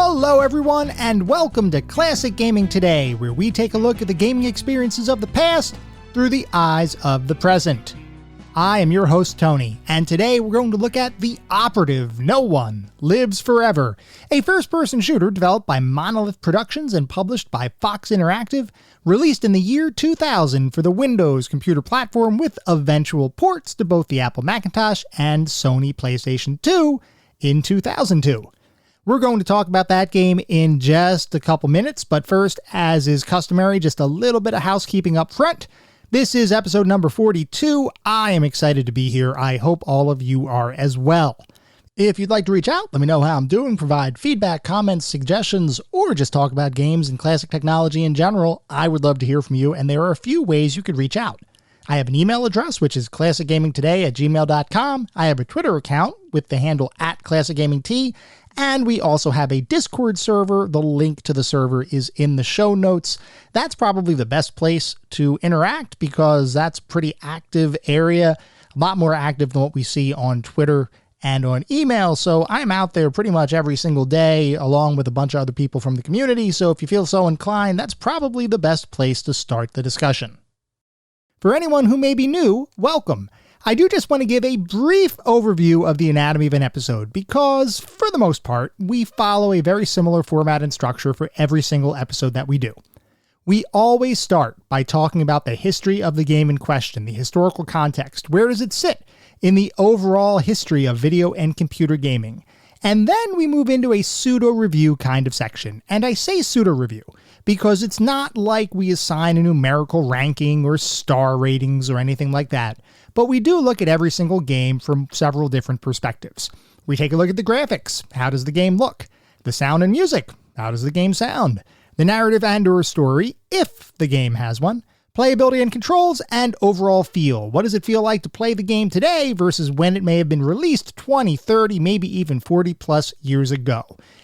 Hello everyone, and welcome to Classic Gaming Today, where we take a look at the gaming experiences of the past through the eyes of the present. I am your host Tony, and today we're going to look at the Operative No One Lives Forever, a first-person shooter developed by Monolith Productions and published by Fox Interactive, released in the year 2000 for the Windows computer platform with eventual ports to both the Apple Macintosh and Sony PlayStation 2 in 2002. We're going to talk about that game in just a couple minutes, but first, as is customary, just a little bit of housekeeping up front. This is episode number 42. I am excited to be here. I hope all of you are as well. If you'd like to reach out, let me know how I'm doing, provide feedback, comments, suggestions, or just talk about games and classic technology in general, I would love to hear from you, and there are a few ways you could reach out. I have an email address, which is classicgamingtoday@gmail.com. I have a Twitter account with the handle @classicgamingt, and we also have a Discord server. The link to the server is in the show notes. That's probably the best place to interact because that's a pretty active area, a lot more active than what we see on Twitter and on email. So I'm out there pretty much every single day along with a bunch of other people from the community. So if you feel so inclined, that's probably the best place to start the discussion. For anyone who may be new, welcome. I do just want to give a brief overview of the anatomy of an episode because, for the most part, we follow a very similar format and structure for every single episode that we do. We always start by talking about the history of the game in question, the historical context. Where does it sit in the overall history of video and computer gaming? And then we move into a pseudo-review kind of section. And I say pseudo-review because it's not like we assign a numerical ranking or star ratings or anything like that. But we do look at every single game from several different perspectives. We take a look at the graphics. How does the game look? The sound and music. How does the game sound? The narrative and/or story, if the game has one. Playability and controls, and overall feel. What does it feel like to play the game today versus when it may have been released 20, 30, maybe even 40 plus years ago?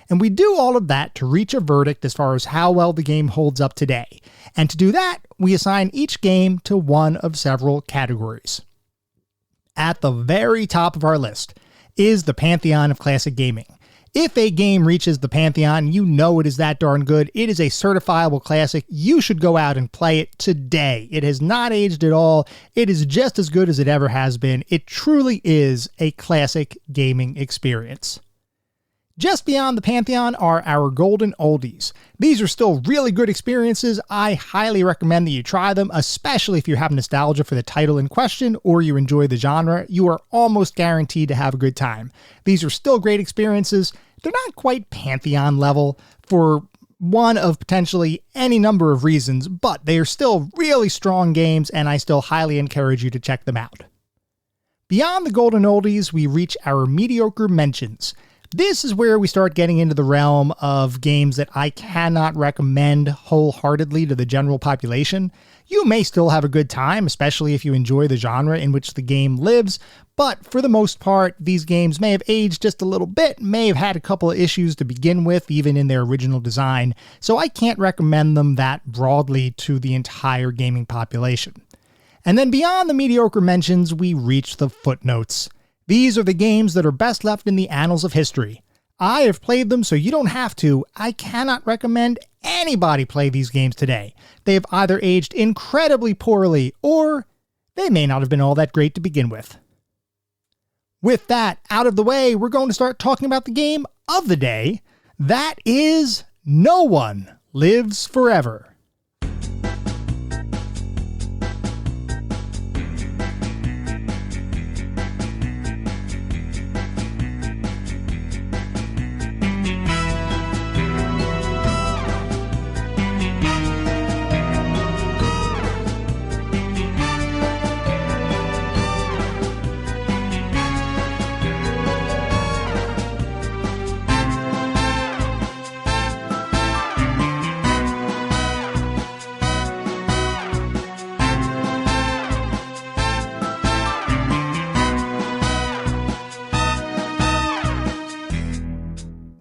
And we do all of that to reach a verdict as far as how well the game holds up today. And to do that, we assign each game to one of several categories. At the very top of our list is the pantheon of classic gaming. If a game reaches the pantheon, you know it is that darn good. It is a certifiable classic. You should go out and play it today. It has not aged at all. It is just as good as it ever has been. It truly is a classic gaming experience. Just beyond the pantheon are our golden oldies. These are still really good experiences. I highly recommend that you try them, especially if you have nostalgia for the title in question or you enjoy the genre. You are almost guaranteed to have a good time. These are still great experiences. They're not quite pantheon level for one of potentially any number of reasons, but they are still really strong games, and I still highly encourage you to check them out. Beyond the golden oldies, we reach our mediocre mentions. This is where we start getting into the realm of games that I cannot recommend wholeheartedly to the general population. You may still have a good time, especially if you enjoy the genre in which the game lives, but for the most part, these games may have aged just a little bit, may have had a couple of issues to begin with, even in their original design, so I can't recommend them that broadly to the entire gaming population. And then beyond the mediocre mentions, we reach the footnotes. These are the games that are best left in the annals of history. I have played them, so you don't have to. I cannot recommend anybody play these games today. They have either aged incredibly poorly, or they may not have been all that great to begin with. With that out of the way, we're going to start talking about the game of the day. That is No One Lives Forever.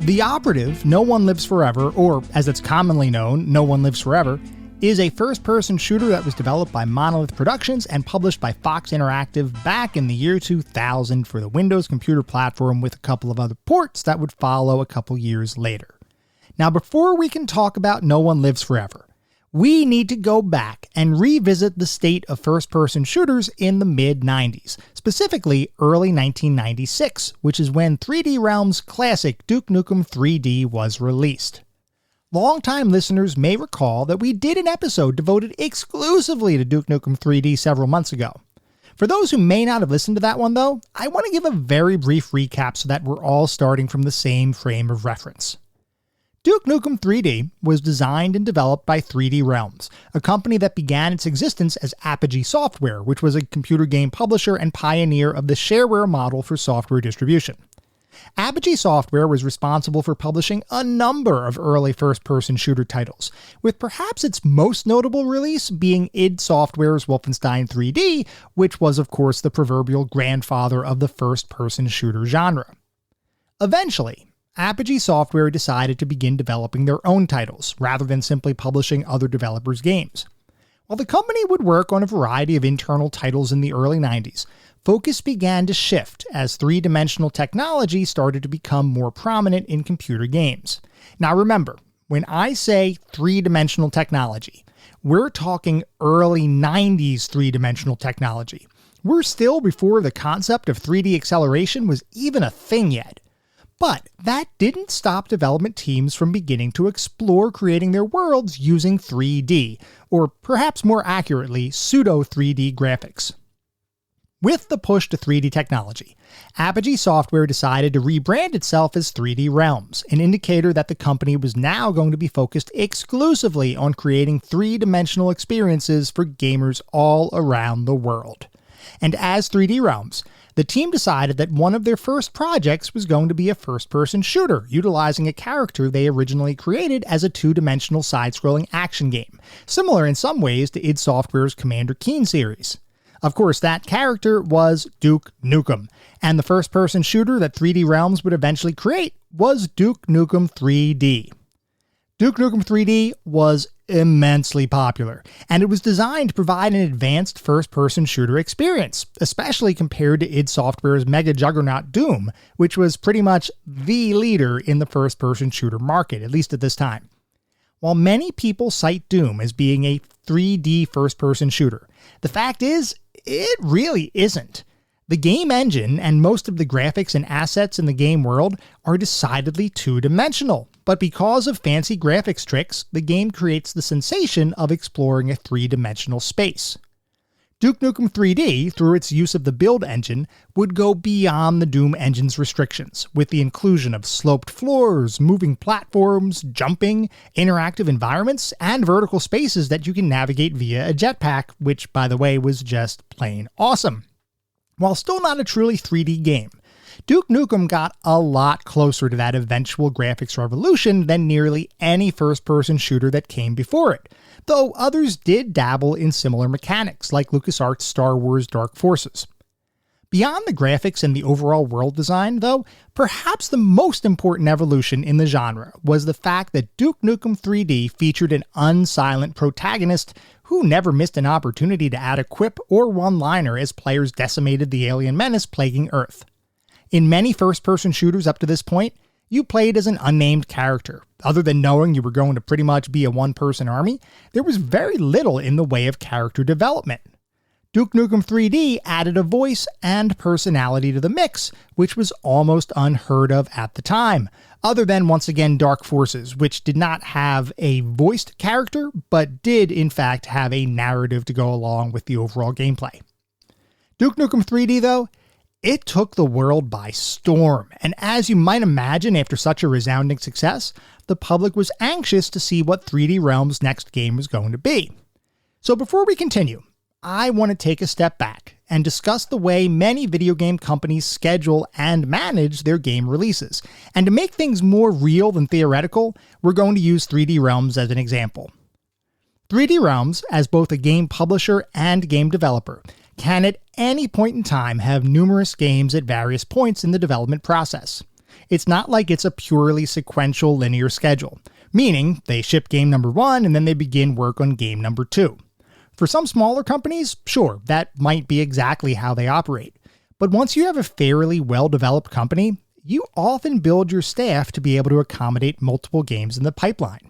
The Operative, No One Lives Forever, or as it's commonly known, No One Lives Forever, is a first-person shooter that was developed by Monolith Productions and published by Fox Interactive back in the year 2000 for the Windows computer platform with a couple of other ports that would follow a couple years later. Now, before we can talk about No One Lives Forever, we need to go back and revisit the state of first-person shooters in the mid-90s, specifically early 1996, which is when 3D Realms' classic Duke Nukem 3D was released. Longtime listeners may recall that we did an episode devoted exclusively to Duke Nukem 3D several months ago. For those who may not have listened to that one though, I want to give a very brief recap so that we're all starting from the same frame of reference. Duke Nukem 3D was designed and developed by 3D Realms, a company that began its existence as Apogee Software, which was a computer game publisher and pioneer of the shareware model for software distribution. Apogee Software was responsible for publishing a number of early first-person shooter titles, with perhaps its most notable release being id Software's Wolfenstein 3D, which was of course the proverbial grandfather of the first-person shooter genre. Eventually, Apogee Software decided to begin developing their own titles, rather than simply publishing other developers' games. While the company would work on a variety of internal titles in the early 90s, focus began to shift as three-dimensional technology started to become more prominent in computer games. Now remember, when I say three-dimensional technology, we're talking early 90s three-dimensional technology. We're still before the concept of 3D acceleration was even a thing yet. But that didn't stop development teams from beginning to explore creating their worlds using 3D, or perhaps more accurately, pseudo-3D graphics. With the push to 3D technology, Apogee Software decided to rebrand itself as 3D Realms, an indicator that the company was now going to be focused exclusively on creating three-dimensional experiences for gamers all around the world. And as 3D Realms, the team decided that one of their first projects was going to be a first-person shooter, utilizing a character they originally created as a two-dimensional side-scrolling action game, similar in some ways to id Software's Commander Keen series. Of course, that character was Duke Nukem, and the first-person shooter that 3D Realms would eventually create was Duke Nukem 3D. Duke Nukem 3D was immensely popular, and it was designed to provide an advanced first-person shooter experience, especially compared to id Software's mega juggernaut Doom, which was pretty much the leader in the first-person shooter market, at least at this time. While many people cite Doom as being a 3D first-person shooter, the fact is, it really isn't. The game engine and most of the graphics and assets in the game world are decidedly two-dimensional, but because of fancy graphics tricks, the game creates the sensation of exploring a three-dimensional space. Duke Nukem 3D, through its use of the build engine, would go beyond the Doom engine's restrictions, with the inclusion of sloped floors, moving platforms, jumping, interactive environments, and vertical spaces that you can navigate via a jetpack, which, by the way, was just plain awesome. While still not a truly 3D game, Duke Nukem got a lot closer to that eventual graphics revolution than nearly any first-person shooter that came before it, though others did dabble in similar mechanics, like LucasArts' Star Wars Dark Forces. Beyond the graphics and the overall world design, though, perhaps the most important evolution in the genre was the fact that Duke Nukem 3D featured an unsilent protagonist who never missed an opportunity to add a quip or one-liner as players decimated the alien menace plaguing Earth. In many first-person shooters up to this point, you played as an unnamed character. Other than knowing you were going to pretty much be a one-person army, there was very little in the way of character development. Duke Nukem 3D added a voice and personality to the mix, which was almost unheard of at the time, other than once again Dark Forces, which did not have a voiced character, but did in fact have a narrative to go along with the overall gameplay. Duke Nukem 3D though, it took the world by storm, and as you might imagine after such a resounding success, the public was anxious to see what 3D Realms' next game was going to be. So before we continue, I want to take a step back and discuss the way many video game companies schedule and manage their game releases. And to make things more real than theoretical, we're going to use 3D Realms as an example. 3D Realms, as both a game publisher and game developer, can at any point in time have numerous games at various points in the development process. It's not like it's a purely sequential linear schedule, meaning they ship game number 1 and then they begin work on game number 2. For some smaller companies, sure, that might be exactly how they operate. But once you have a fairly well-developed company, you often build your staff to be able to accommodate multiple games in the pipeline.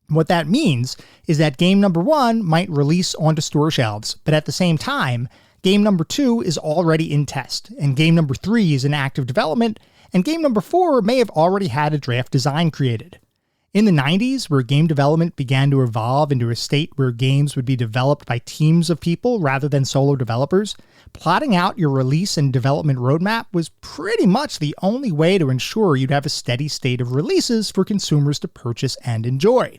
What that means is that game number 1 might release onto store shelves, but at the same time, game number 2 is already in test, and game number 3 is in active development, and game number 4 may have already had a draft design created. In the 90s, where game development began to evolve into a state where games would be developed by teams of people rather than solo developers, plotting out your release and development roadmap was pretty much the only way to ensure you'd have a steady state of releases for consumers to purchase and enjoy.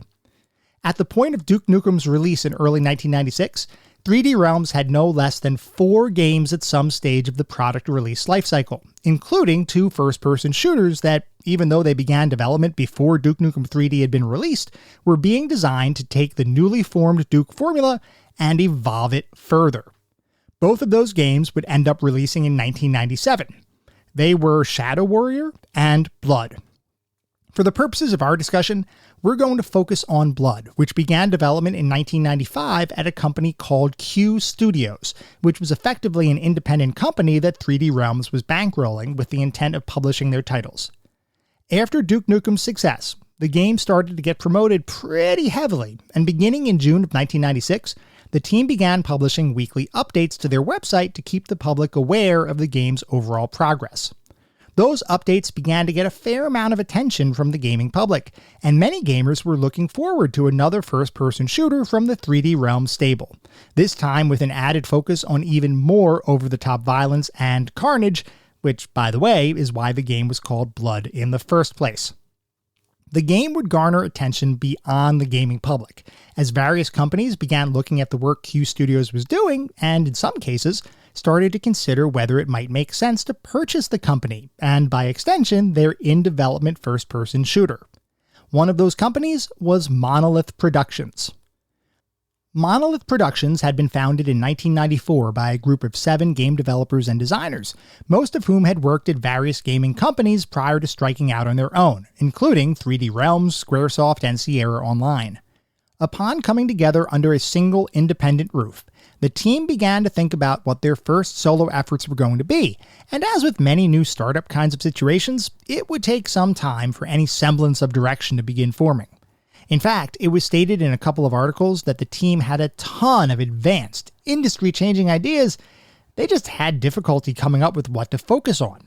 At the point of Duke Nukem's release in early 1996, 3D Realms had no less than 4 games at some stage of the product release lifecycle, including 2 first-person shooters that, even though they began development before Duke Nukem 3D had been released, were being designed to take the newly formed Duke formula and evolve it further. Both of those games would end up releasing in 1997. They were Shadow Warrior and Blood. For the purposes of our discussion, we're going to focus on Blood, which began development in 1995 at a company called Q Studios, which was effectively an independent company that 3D Realms was bankrolling with the intent of publishing their titles. After Duke Nukem's success, the game started to get promoted pretty heavily, and beginning in June of 1996, the team began publishing weekly updates to their website to keep the public aware of the game's overall progress. Those updates began to get a fair amount of attention from the gaming public, and many gamers were looking forward to another first-person shooter from the 3D Realms stable, this time with an added focus on even more over-the-top violence and carnage, which, by the way, is why the game was called Blood in the first place. The game would garner attention beyond the gaming public, as various companies began looking at the work Q Studios was doing, and in some cases, started to consider whether it might make sense to purchase the company, and by extension, their in-development first-person shooter. One of those companies was Monolith Productions. Monolith Productions had been founded in 1994 by a group of 7 game developers and designers, most of whom had worked at various gaming companies prior to striking out on their own, including 3D Realms, Squaresoft, and Sierra Online. Upon coming together under a single independent roof, the team began to think about what their first solo efforts were going to be, and as with many new startup kinds of situations, it would take some time for any semblance of direction to begin forming. In fact, it was stated in a couple of articles that the team had a ton of advanced, industry-changing ideas. They just had difficulty coming up with what to focus on.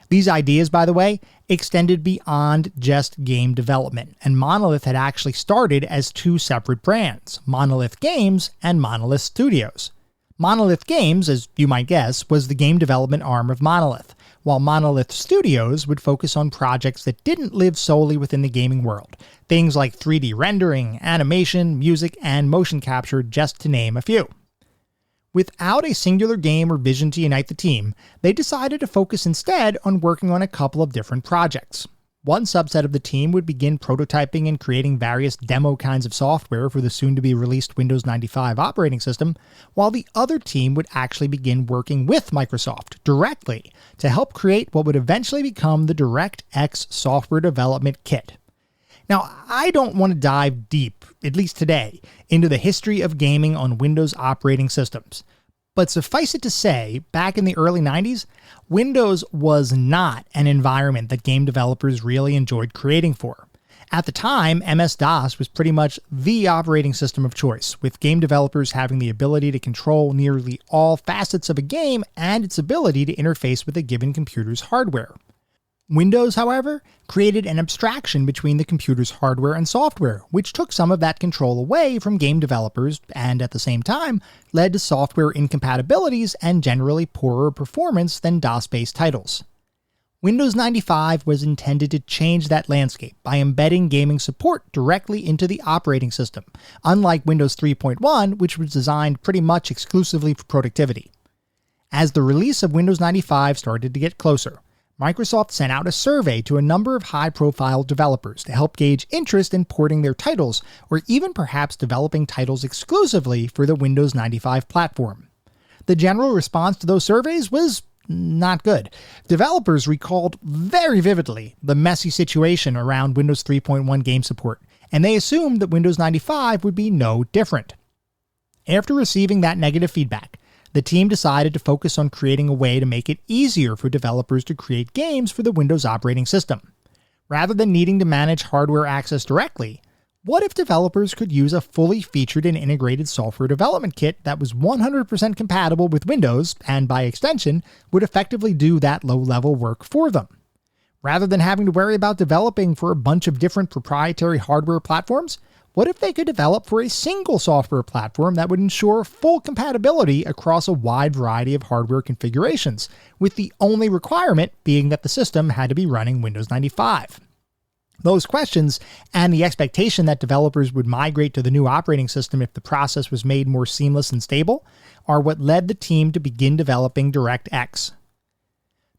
These ideas, by the way, extended beyond just game development, and Monolith had actually started as 2 separate brands, Monolith Games and Monolith Studios. Monolith Games, as you might guess, was the game development arm of Monolith, while Monolith Studios would focus on projects that didn't live solely within the gaming world, things like 3D rendering, animation, music, and motion capture, just to name a few. Without a singular game or vision to unite the team, they decided to focus instead on working on a couple of different projects. One subset of the team would begin prototyping and creating various demo kinds of software for the soon-to-be-released Windows 95 operating system, while the other team would actually begin working with Microsoft directly to help create what would eventually become the DirectX software development kit. Now, I don't want to dive deep, at least today, into the history of gaming on Windows operating systems. But suffice it to say, back in the early 90s, Windows was not an environment that game developers really enjoyed creating for. At the time, MS-DOS was pretty much the operating system of choice, with game developers having the ability to control nearly all facets of a game and its ability to interface with a given computer's hardware. Windows, however, created an abstraction between the computer's hardware and software, which took some of that control away from game developers and, at the same time, led to software incompatibilities and generally poorer performance than DOS-based titles. Windows 95 was intended to change that landscape by embedding gaming support directly into the operating system, unlike Windows 3.1, which was designed pretty much exclusively for productivity. As the release of Windows 95 started to get closer, Microsoft sent out a survey to a number of high-profile developers to help gauge interest in porting their titles, or even perhaps developing titles exclusively for the Windows 95 platform. The general response to those surveys was not good. Developers recalled very vividly the messy situation around Windows 3.1 game support, and they assumed that Windows 95 would be no different. After receiving that negative feedback, the team decided to focus on creating a way to make it easier for developers to create games for the Windows operating system. Rather than needing to manage hardware access directly, what if developers could use a fully featured and integrated software development kit that was 100% compatible with Windows and, by extension, would effectively do that low-level work for them? Rather than having to worry about developing for a bunch of different proprietary hardware platforms, what if they could develop for a single software platform that would ensure full compatibility across a wide variety of hardware configurations, with the only requirement being that the system had to be running Windows 95? Those questions, and the expectation that developers would migrate to the new operating system if the process was made more seamless and stable, are what led the team to begin developing DirectX.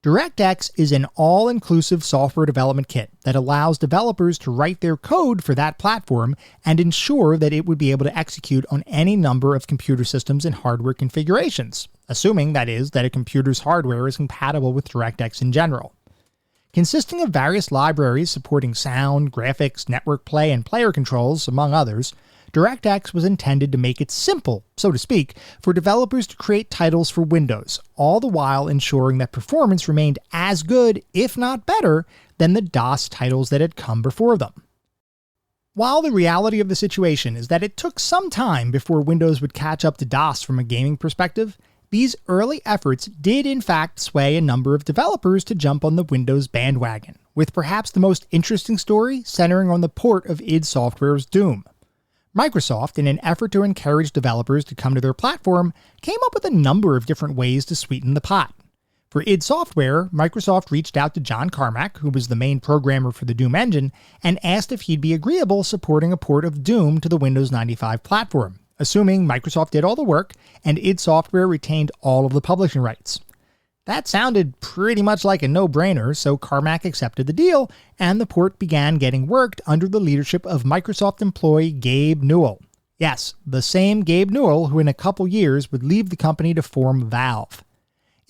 DirectX is an all-inclusive software development kit that allows developers to write their code for that platform and ensure that it would be able to execute on any number of computer systems and hardware configurations, assuming, that is, that a computer's hardware is compatible with DirectX in general. Consisting of various libraries supporting sound, graphics, network play, and player controls, among others, DirectX was intended to make it simple, so to speak, for developers to create titles for Windows, all the while ensuring that performance remained as good, if not better, than the DOS titles that had come before them. While the reality of the situation is that it took some time before Windows would catch up to DOS from a gaming perspective, these early efforts did in fact sway a number of developers to jump on the Windows bandwagon, with perhaps the most interesting story centering on the port of id Software's Doom. Microsoft, in an effort to encourage developers to come to their platform, came up with a number of different ways to sweeten the pot. For id Software, Microsoft reached out to John Carmack, who was the main programmer for the Doom engine, and asked if he'd be agreeable supporting a port of Doom to the Windows 95 platform, assuming Microsoft did all the work and id Software retained all of the publishing rights. That sounded pretty much like a no-brainer, so Carmack accepted the deal, and the port began getting worked under the leadership of Microsoft employee Gabe Newell. Yes, the same Gabe Newell who in a couple years would leave the company to form Valve.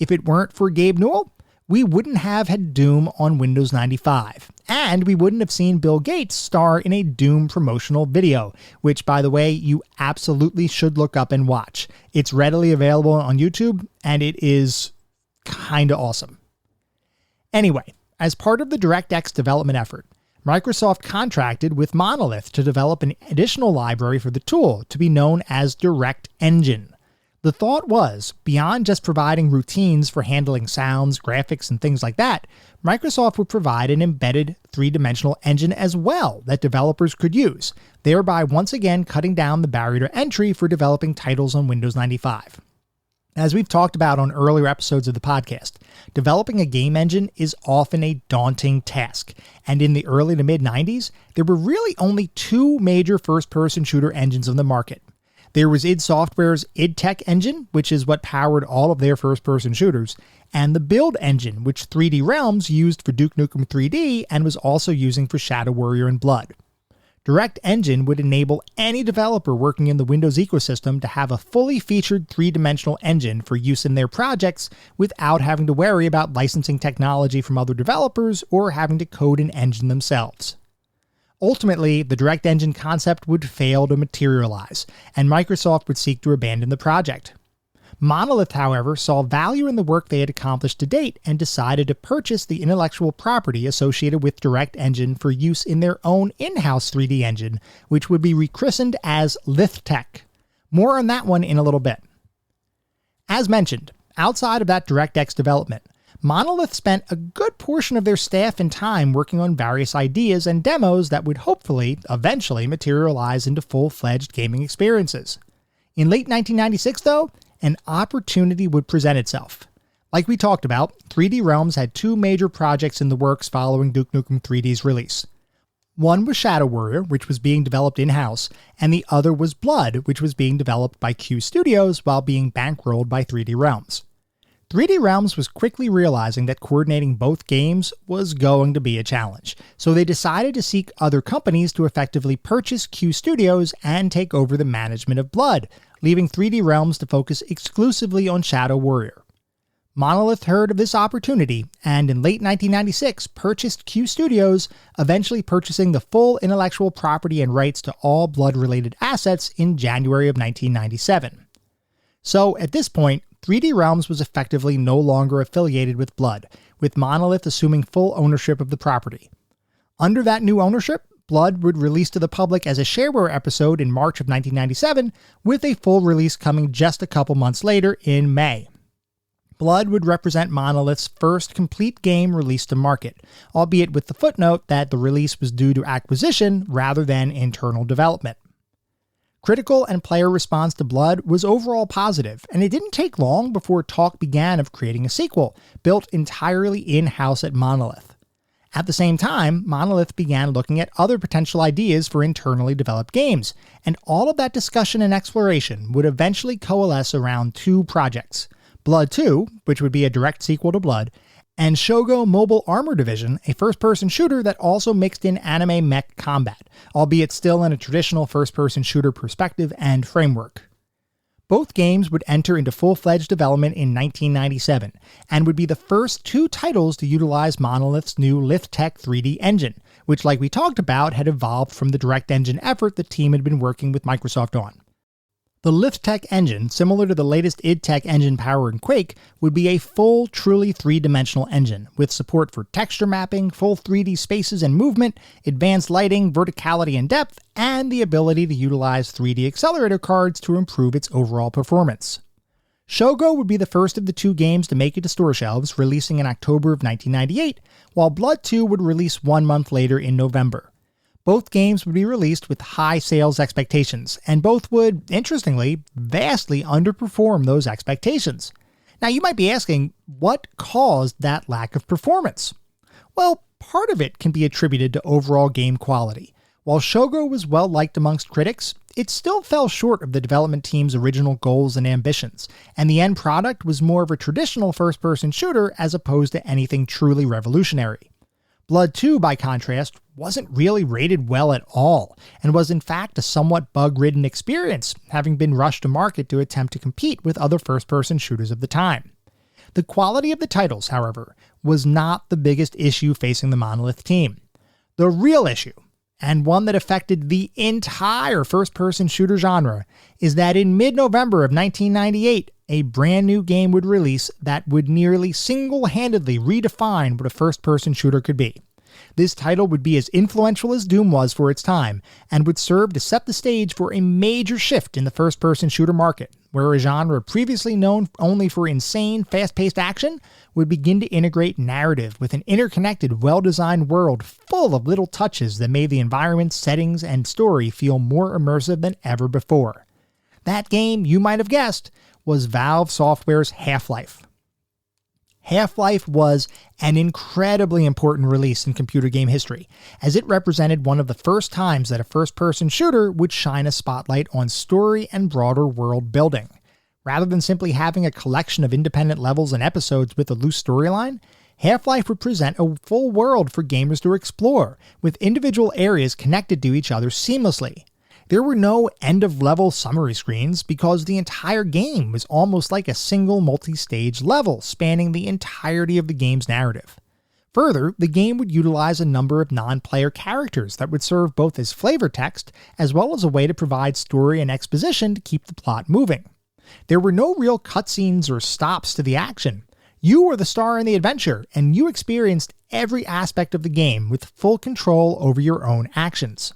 If it weren't for Gabe Newell, we wouldn't have had Doom on Windows 95, and we wouldn't have seen Bill Gates star in a Doom promotional video, which, by the way, you absolutely should look up and watch. It's readily available on YouTube, and it is kinda awesome. Anyway, as part of the DirectX development effort, Microsoft contracted with Monolith to develop an additional library for the tool to be known as DirectEngine. The thought was, beyond just providing routines for handling sounds, graphics, and things like that, Microsoft would provide an embedded three-dimensional engine as well that developers could use, thereby once again cutting down the barrier to entry for developing titles on Windows 95. As we've talked about on earlier episodes of the podcast, developing a game engine is often a daunting task, and in the early to mid-90s, there were really only two major first-person shooter engines on the market. There was id Software's LithTech engine, which is what powered all of their first-person shooters, and the Build engine, which 3D Realms used for Duke Nukem 3D and was also using for Shadow Warrior and Blood. DirectEngine would enable any developer working in the Windows ecosystem to have a fully featured three-dimensional engine for use in their projects without having to worry about licensing technology from other developers or having to code an engine themselves. Ultimately, the DirectEngine concept would fail to materialize, and Microsoft would seek to abandon the project. Monolith, however, saw value in the work they had accomplished to date and decided to purchase the intellectual property associated with DirectEngine for use in their own in-house 3D engine, which would be rechristened as LithTech. More on that one in a little bit. As mentioned, outside of that DirectX development, Monolith spent a good portion of their staff and time working on various ideas and demos that would hopefully, eventually materialize into full-fledged gaming experiences. In late 1996, though, an opportunity would present itself. Like we talked about, 3D Realms had two major projects in the works following Duke Nukem 3D's release. One was Shadow Warrior, which was being developed in-house, and the other was Blood, which was being developed by Q Studios while being bankrolled by 3D Realms. 3D Realms was quickly realizing that coordinating both games was going to be a challenge, so they decided to seek other companies to effectively purchase Q Studios and take over the management of Blood, leaving 3D Realms to focus exclusively on Shadow Warrior. Monolith heard of this opportunity, and in late 1996 purchased Q Studios, eventually purchasing the full intellectual property and rights to all Blood-related assets in January of 1997. So at this point, 3D Realms was effectively no longer affiliated with Blood, with Monolith assuming full ownership of the property. Under that new ownership, Blood would release to the public as a shareware episode in March of 1997, with a full release coming just a couple months later in May. Blood would represent Monolith's first complete game released to market, albeit with the footnote that the release was due to acquisition rather than internal development. Critical and player response to Blood was overall positive, and it didn't take long before talk began of creating a sequel, built entirely in-house at Monolith. At the same time, Monolith began looking at other potential ideas for internally developed games, and all of that discussion and exploration would eventually coalesce around two projects: Blood 2, which would be a direct sequel to Blood, and Shogo Mobile Armor Division, a first-person shooter that also mixed in anime mech combat, albeit still in a traditional first-person shooter perspective and framework. Both games would enter into full-fledged development in 1997, and would be the first two titles to utilize Monolith's new LithTech 3D engine, which, like we talked about, had evolved from the direct engine effort the team had been working with Microsoft on. The LithTech engine, similar to the latest idTech engine powering Quake, would be a full, truly three-dimensional engine, with support for texture mapping, full 3D spaces and movement, advanced lighting, verticality and depth, and the ability to utilize 3D accelerator cards to improve its overall performance. Shogo would be the first of the two games to make it to store shelves, releasing in October of 1998, while Blood 2 would release 1 month later in November. Both games would be released with high sales expectations, and both would, interestingly, vastly underperform those expectations. Now you might be asking, what caused that lack of performance? Well, part of it can be attributed to overall game quality. While Shogo was well liked amongst critics, it still fell short of the development team's original goals and ambitions, and the end product was more of a traditional first-person shooter as opposed to anything truly revolutionary. Blood 2, by contrast, wasn't really rated well at all, and was in fact a somewhat bug-ridden experience, having been rushed to market to attempt to compete with other first-person shooters of the time. The quality of the titles, however, was not the biggest issue facing the Monolith team. The real issue, and one that affected the entire first-person shooter genre, is that in mid-November of 1998, a brand new game would release that would nearly single-handedly redefine what a first-person shooter could be. This title would be as influential as Doom was for its time, and would serve to set the stage for a major shift in the first-person shooter market, where a genre previously known only for insane, fast-paced action would begin to integrate narrative with an interconnected, well-designed world full of little touches that made the environment, settings, and story feel more immersive than ever before. That game, you might have guessed, was Valve Software's Half-Life. Half-Life was an incredibly important release in computer game history, as it represented one of the first times that a first-person shooter would shine a spotlight on story and broader world building. Rather than simply having a collection of independent levels and episodes with a loose storyline, Half-Life would present a full world for gamers to explore, with individual areas connected to each other seamlessly. There were no end-of-level summary screens because the entire game was almost like a single multi-stage level spanning the entirety of the game's narrative. Further, the game would utilize a number of non-player characters that would serve both as flavor text as well as a way to provide story and exposition to keep the plot moving. There were no real cutscenes or stops to the action. You were the star in the adventure, and you experienced every aspect of the game with full control over your own actions.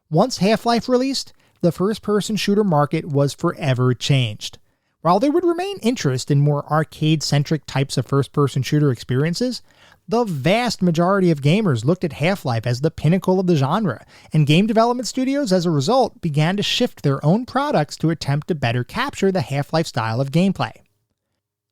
Once Half-Life released, the first-person shooter market was forever changed. While there would remain interest in more arcade-centric types of first-person shooter experiences, the vast majority of gamers looked at Half-Life as the pinnacle of the genre, and game development studios, as a result, began to shift their own products to attempt to better capture the Half-Life style of gameplay.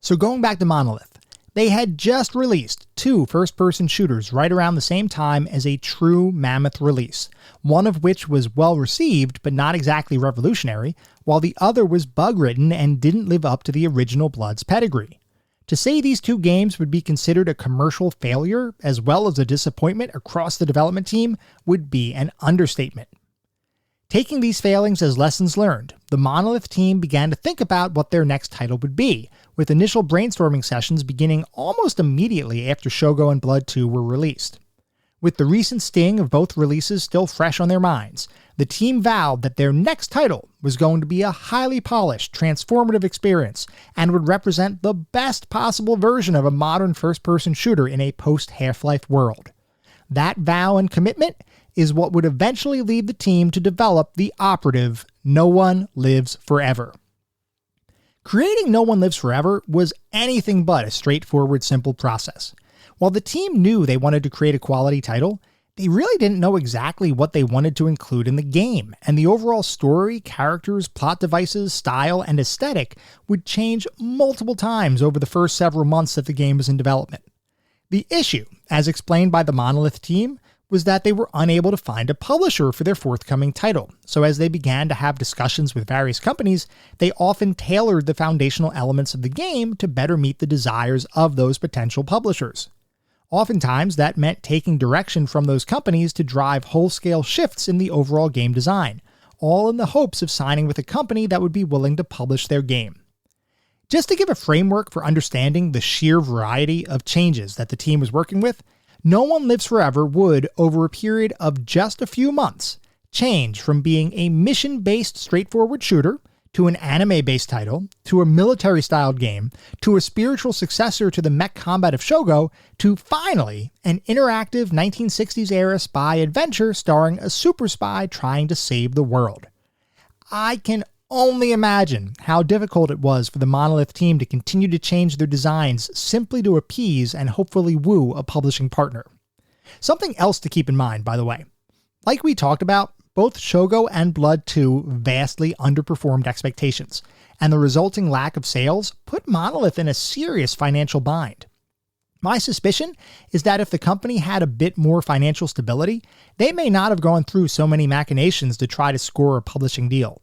So going back to Monolith, they had just released two first-person shooters right around the same time as a true mammoth release, one of which was well-received but not exactly revolutionary, while the other was bug-ridden and didn't live up to the original Blood's pedigree. To say these two games would be considered a commercial failure, as well as a disappointment across the development team, would be an understatement. Taking these failings as lessons learned, the Monolith team began to think about what their next title would be, with initial brainstorming sessions beginning almost immediately after Shogo and Blood 2 were released. With the recent sting of both releases still fresh on their minds, the team vowed that their next title was going to be a highly polished, transformative experience and would represent the best possible version of a modern first-person shooter in a post-Half-Life world. That vow and commitment is what would eventually lead the team to develop the Operative No One Lives Forever. Creating No One Lives Forever was anything but a straightforward, simple process. While the team knew they wanted to create a quality title, they really didn't know exactly what they wanted to include in the game, and the overall story, characters, plot devices, style, and aesthetic would change multiple times over the first several months that the game was in development. The issue, as explained by the Monolith team, was that they were unable to find a publisher for their forthcoming title, so as they began to have discussions with various companies, they often tailored the foundational elements of the game to better meet the desires of those potential publishers. Oftentimes, that meant taking direction from those companies to drive whole-scale shifts in the overall game design, all in the hopes of signing with a company that would be willing to publish their game. Just to give a framework for understanding the sheer variety of changes that the team was working with, No One Lives Forever would, over a period of just a few months, change from being a mission-based straightforward shooter to an anime-based title, to a military-styled game, to a spiritual successor to the mech combat of Shogo, to finally an interactive 1960s-era spy adventure starring a super spy trying to save the world. I can only imagine how difficult it was for the Monolith team to continue to change their designs simply to appease and hopefully woo a publishing partner. Something else to keep in mind, by the way. Like we talked about, both Shogo and Blood 2 vastly underperformed expectations, and the resulting lack of sales put Monolith in a serious financial bind. My suspicion is that if the company had a bit more financial stability, they may not have gone through so many machinations to try to score a publishing deal.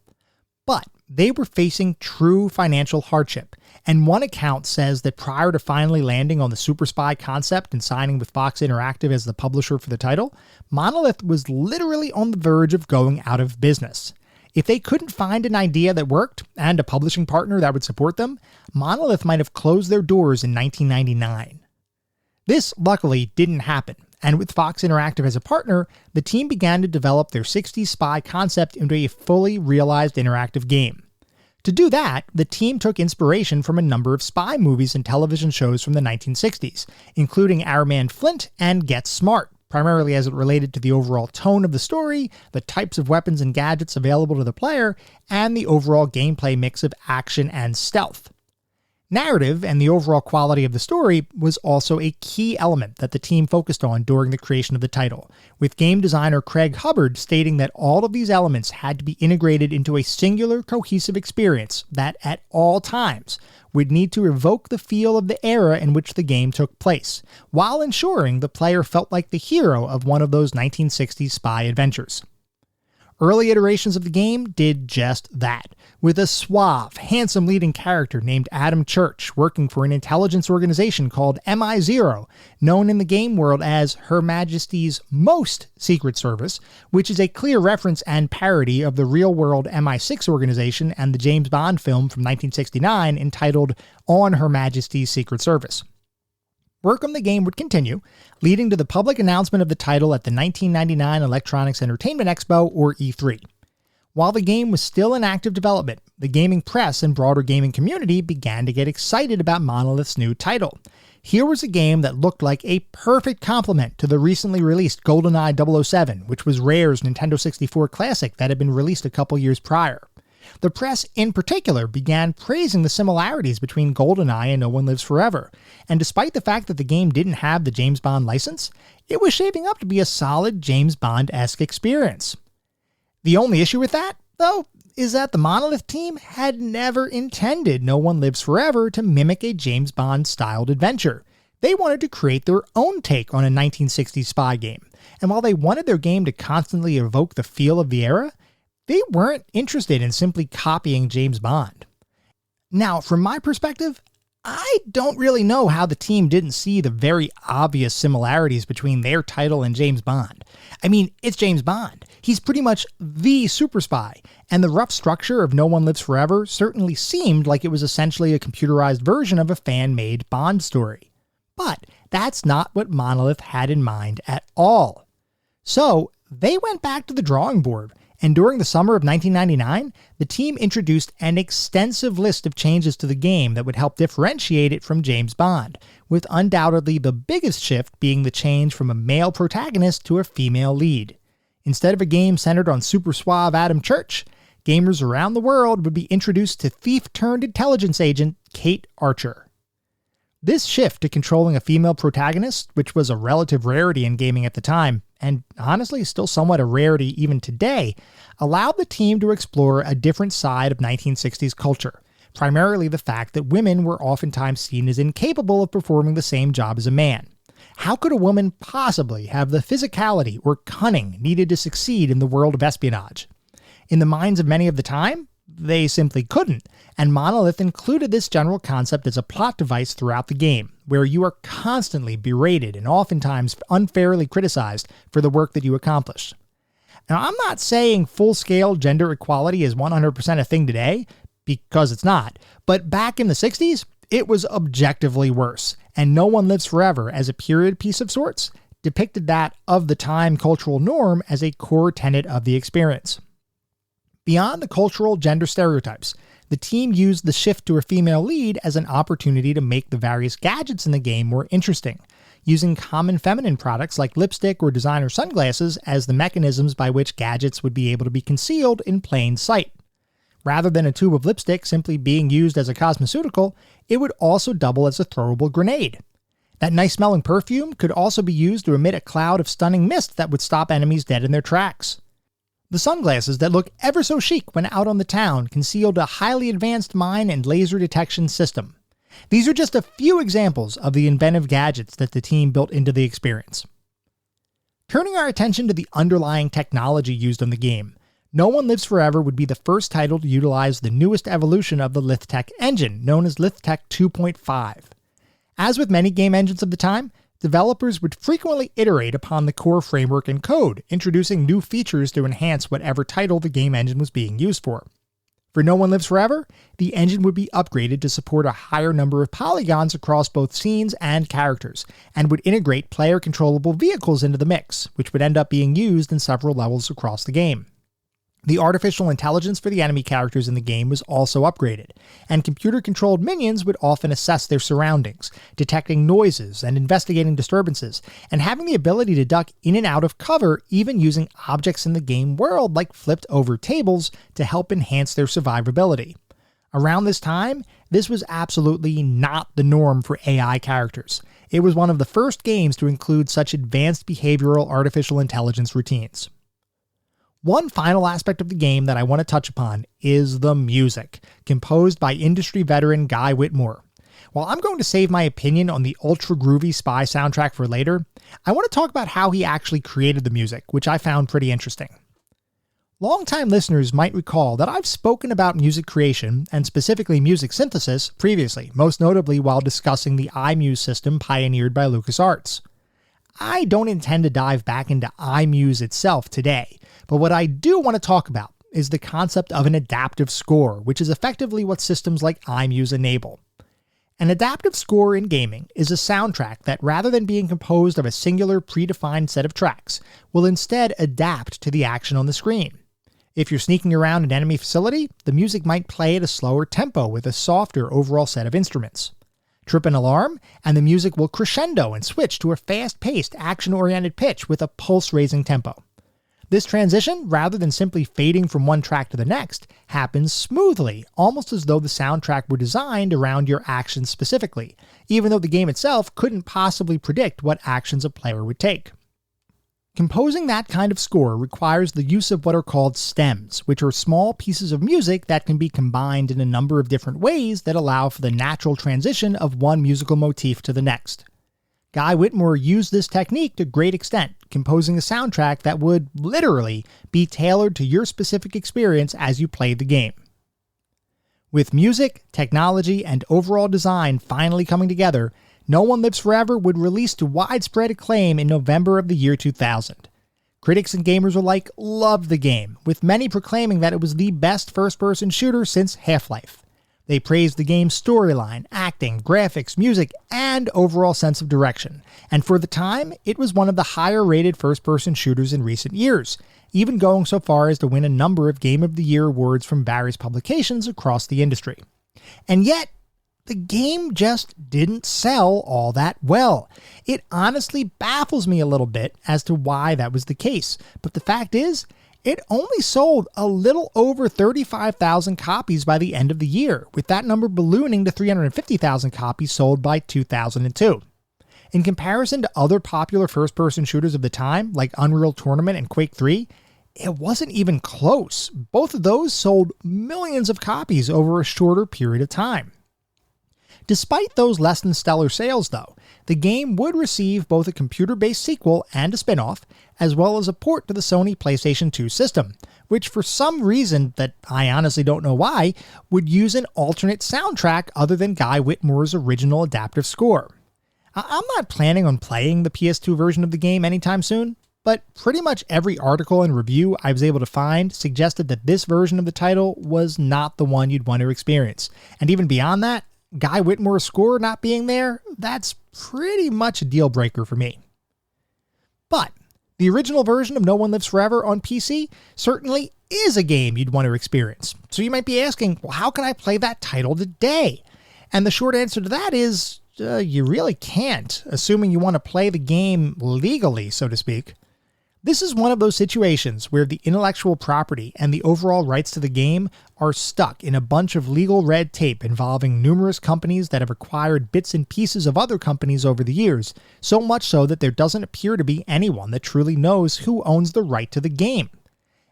But they were facing true financial hardship, and one account says that prior to finally landing on the Super Spy concept and signing with Fox Interactive as the publisher for the title, Monolith was literally on the verge of going out of business. If they couldn't find an idea that worked and a publishing partner that would support them, Monolith might have closed their doors in 1999. This, luckily, didn't happen, and with Fox Interactive as a partner, the team began to develop their 60s spy concept into a fully realized interactive game. To do that, the team took inspiration from a number of spy movies and television shows from the 1960s, including Our Man Flint and Get Smart, primarily as it related to the overall tone of the story, the types of weapons and gadgets available to the player, and the overall gameplay mix of action and stealth. Narrative and the overall quality of the story was also a key element that the team focused on during the creation of the title, with game designer Craig Hubbard stating that all of these elements had to be integrated into a singular cohesive experience that, at all times, would need to evoke the feel of the era in which the game took place, while ensuring the player felt like the hero of one of those 1960s spy adventures. Early iterations of the game did just that, with a suave, handsome leading character named Adam Church working for an intelligence organization called MI0, known in the game world as Her Majesty's Most Secret Service, which is a clear reference and parody of the real-world MI6 organization and the James Bond film from 1969 entitled On Her Majesty's Secret Service. Work on the game would continue, leading to the public announcement of the title at the 1999 Electronics Entertainment Expo, or E3. While the game was still in active development, the gaming press and broader gaming community began to get excited about Monolith's new title. Here was a game that looked like a perfect complement to the recently released GoldenEye 007, which was Rare's Nintendo 64 classic that had been released a couple years prior. The press, in particular, began praising the similarities between GoldenEye and No One Lives Forever, and despite the fact that the game didn't have the James Bond license, it was shaping up to be a solid James Bond-esque experience. The only issue with that, though, is that the Monolith team had never intended No One Lives Forever to mimic a James Bond-styled adventure. They wanted to create their own take on a 1960s spy game, and while they wanted their game to constantly evoke the feel of the era, they weren't interested in simply copying James Bond. Now, from my perspective, I don't really know how the team didn't see the very obvious similarities between their title and James Bond. I mean, it's James Bond. He's pretty much the super spy, and the rough structure of No One Lives Forever certainly seemed like it was essentially a computerized version of a fan-made Bond story. But that's not what Monolith had in mind at all. So, they went back to the drawing board And during the summer of 1999, the team introduced an extensive list of changes to the game that would help differentiate it from James Bond, with undoubtedly the biggest shift being the change from a male protagonist to a female lead. Instead of a game centered on super suave Adam Church, gamers around the world would be introduced to thief-turned-intelligence agent Kate Archer. This shift to controlling a female protagonist, which was a relative rarity in gaming at the time, and honestly still somewhat a rarity even today, allowed the team to explore a different side of 1960s culture, primarily the fact that women were oftentimes seen as incapable of performing the same job as a man. How could a woman possibly have the physicality or cunning needed to succeed in the world of espionage? In the minds of many of the time, they simply couldn't, and Monolith included this general concept as a plot device throughout the game, where you are constantly berated and oftentimes unfairly criticized for the work that you accomplished. Now, I'm not saying full-scale gender equality is 100% a thing today, because it's not, but back in the 60s, it was objectively worse, and No One Lives Forever, as a period piece of sorts, depicted that of-the-time cultural norm as a core tenet of the experience. Beyond the cultural gender stereotypes, the team used the shift to a female lead as an opportunity to make the various gadgets in the game more interesting, using common feminine products like lipstick or designer sunglasses as the mechanisms by which gadgets would be able to be concealed in plain sight. Rather than a tube of lipstick simply being used as a cosmeceutical, it would also double as a throwable grenade. That nice-smelling perfume could also be used to emit a cloud of stunning mist that would stop enemies dead in their tracks. The sunglasses that look ever so chic when out on the town concealed a highly advanced mine and laser detection system. These are just a few examples of the inventive gadgets that the team built into the experience. Turning our attention to the underlying technology used in the game, No One Lives Forever would be the first title to utilize the newest evolution of the LithTech engine, known as LithTech 2.5. As with many game engines of the time, developers would frequently iterate upon the core framework and code, introducing new features to enhance whatever title the game engine was being used for. For No One Lives Forever, the engine would be upgraded to support a higher number of polygons across both scenes and characters, and would integrate player-controllable vehicles into the mix, which would end up being used in several levels across the game. The artificial intelligence for the enemy characters in the game was also upgraded, and computer-controlled minions would often assess their surroundings, detecting noises and investigating disturbances, and having the ability to duck in and out of cover even using objects in the game world like flipped-over tables to help enhance their survivability. Around this time, this was absolutely not the norm for AI characters. It was one of the first games to include such advanced behavioral artificial intelligence routines. One final aspect of the game that I want to touch upon is the music, composed by industry veteran Guy Whitmore. While I'm going to save my opinion on the ultra groovy Spy soundtrack for later, I want to talk about how he actually created the music, which I found pretty interesting. Longtime listeners might recall that I've spoken about music creation, and specifically music synthesis, previously, most notably while discussing the iMuse system pioneered by LucasArts. I don't intend to dive back into iMuse itself today, but what I do want to talk about is the concept of an adaptive score, which is effectively what systems like iMuse enable. An adaptive score in gaming is a soundtrack that, rather than being composed of a singular predefined set of tracks, will instead adapt to the action on the screen. If you're sneaking around an enemy facility, the music might play at a slower tempo with a softer overall set of instruments. Trip an alarm, and the music will crescendo and switch to a fast-paced, action-oriented pitch with a pulse-raising tempo. This transition, rather than simply fading from one track to the next, happens smoothly, almost as though the soundtrack were designed around your actions specifically, even though the game itself couldn't possibly predict what actions a player would take. Composing that kind of score requires the use of what are called stems, which are small pieces of music that can be combined in a number of different ways that allow for the natural transition of one musical motif to the next. Guy Whitmore used this technique to great extent, composing a soundtrack that would, literally, be tailored to your specific experience as you played the game. With music, technology, and overall design finally coming together, No One Lives Forever would release to widespread acclaim in November of the year 2000. Critics and gamers alike loved the game, with many proclaiming that it was the best first-person shooter since Half-Life. They praised the game's storyline, acting, graphics, music, and overall sense of direction, and for the time, it was one of the higher-rated first-person shooters in recent years, even going so far as to win a number of Game of the Year awards from various publications across the industry. And yet, the game just didn't sell all that well. It honestly baffles me a little bit as to why that was the case, but the fact is, it only sold a little over 35,000 copies by the end of the year, with that number ballooning to 350,000 copies sold by 2002. In comparison to other popular first-person shooters of the time, like Unreal Tournament and Quake 3, it wasn't even close. Both of those sold millions of copies over a shorter period of time. Despite those less than stellar sales, though, the game would receive both a computer-based sequel and a spin-off, as well as a port to the Sony PlayStation 2 system, which for some reason that I honestly don't know why, would use an alternate soundtrack other than Guy Whitmore's original adaptive score. I'm not planning on playing the PS2 version of the game anytime soon, but pretty much every article and review I was able to find suggested that this version of the title was not the one you'd want to experience, and even beyond that, Guy Whitmore's score not being there, that's pretty much a deal breaker for me. But the original version of No One Lives Forever on PC certainly is a game you'd want to experience. So you might be asking, well, how can I play that title today? And the short answer to that is, you really can't, assuming you want to play the game legally, so to speak. This is one of those situations where the intellectual property and the overall rights to the game are stuck in a bunch of legal red tape involving numerous companies that have acquired bits and pieces of other companies over the years, so much so that there doesn't appear to be anyone that truly knows who owns the right to the game.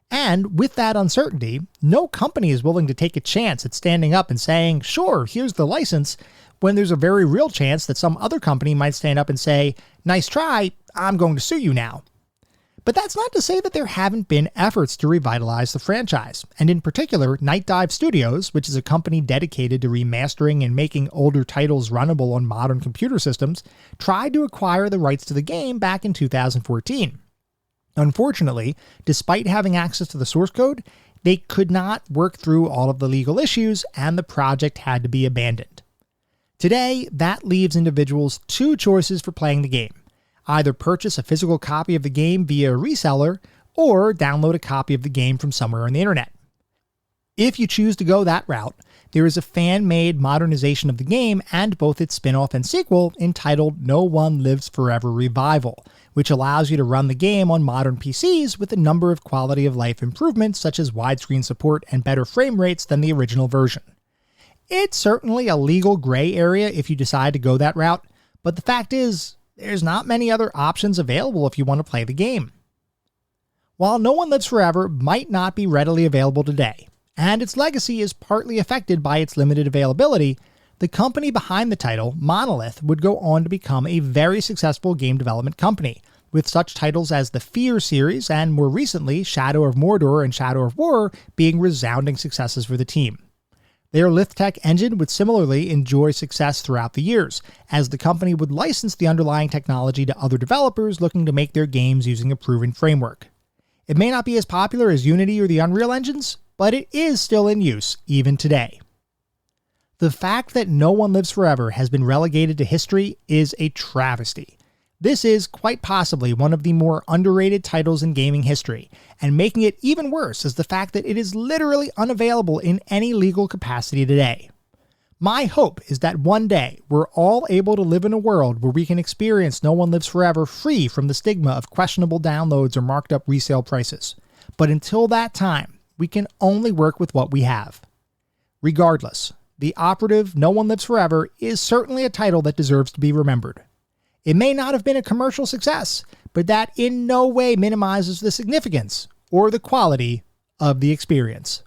And with that uncertainty, no company is willing to take a chance at standing up and saying, sure, here's the license, when there's a very real chance that some other company might stand up and say, nice try, I'm going to sue you now. But that's not to say that there haven't been efforts to revitalize the franchise, and in particular, Night Dive Studios, which is a company dedicated to remastering and making older titles runnable on modern computer systems, tried to acquire the rights to the game back in 2014. Unfortunately, despite having access to the source code, they could not work through all of the legal issues, and the project had to be abandoned. Today, that leaves individuals two choices for playing the game. Either purchase a physical copy of the game via a reseller, or download a copy of the game from somewhere on the internet. If you choose to go that route, there is a fan-made modernization of the game and both its spin-off and sequel entitled No One Lives Forever Revival, which allows you to run the game on modern PCs with a number of quality of life improvements such as widescreen support and better frame rates than the original version. It's certainly a legal gray area if you decide to go that route, but the fact is, there's not many other options available if you want to play the game. While No One Lives Forever might not be readily available today, and its legacy is partly affected by its limited availability, the company behind the title, Monolith, would go on to become a very successful game development company, with such titles as the Fear series and more recently Shadow of Mordor and Shadow of War being resounding successes for the team. Their LithTech engine would similarly enjoy success throughout the years, as the company would license the underlying technology to other developers looking to make their games using a proven framework. It may not be as popular as Unity or the Unreal engines, but it is still in use, even today. The fact that No One Lives Forever has been relegated to history is a travesty. This is quite possibly one of the more underrated titles in gaming history, and making it even worse is the fact that it is literally unavailable in any legal capacity today. My hope is that one day we're all able to live in a world where we can experience No One Lives Forever free from the stigma of questionable downloads or marked up resale prices. But until that time, we can only work with what we have. Regardless, the Operative No One Lives Forever is certainly a title that deserves to be remembered. It may not have been a commercial success, but that in no way minimizes the significance or the quality of the experience.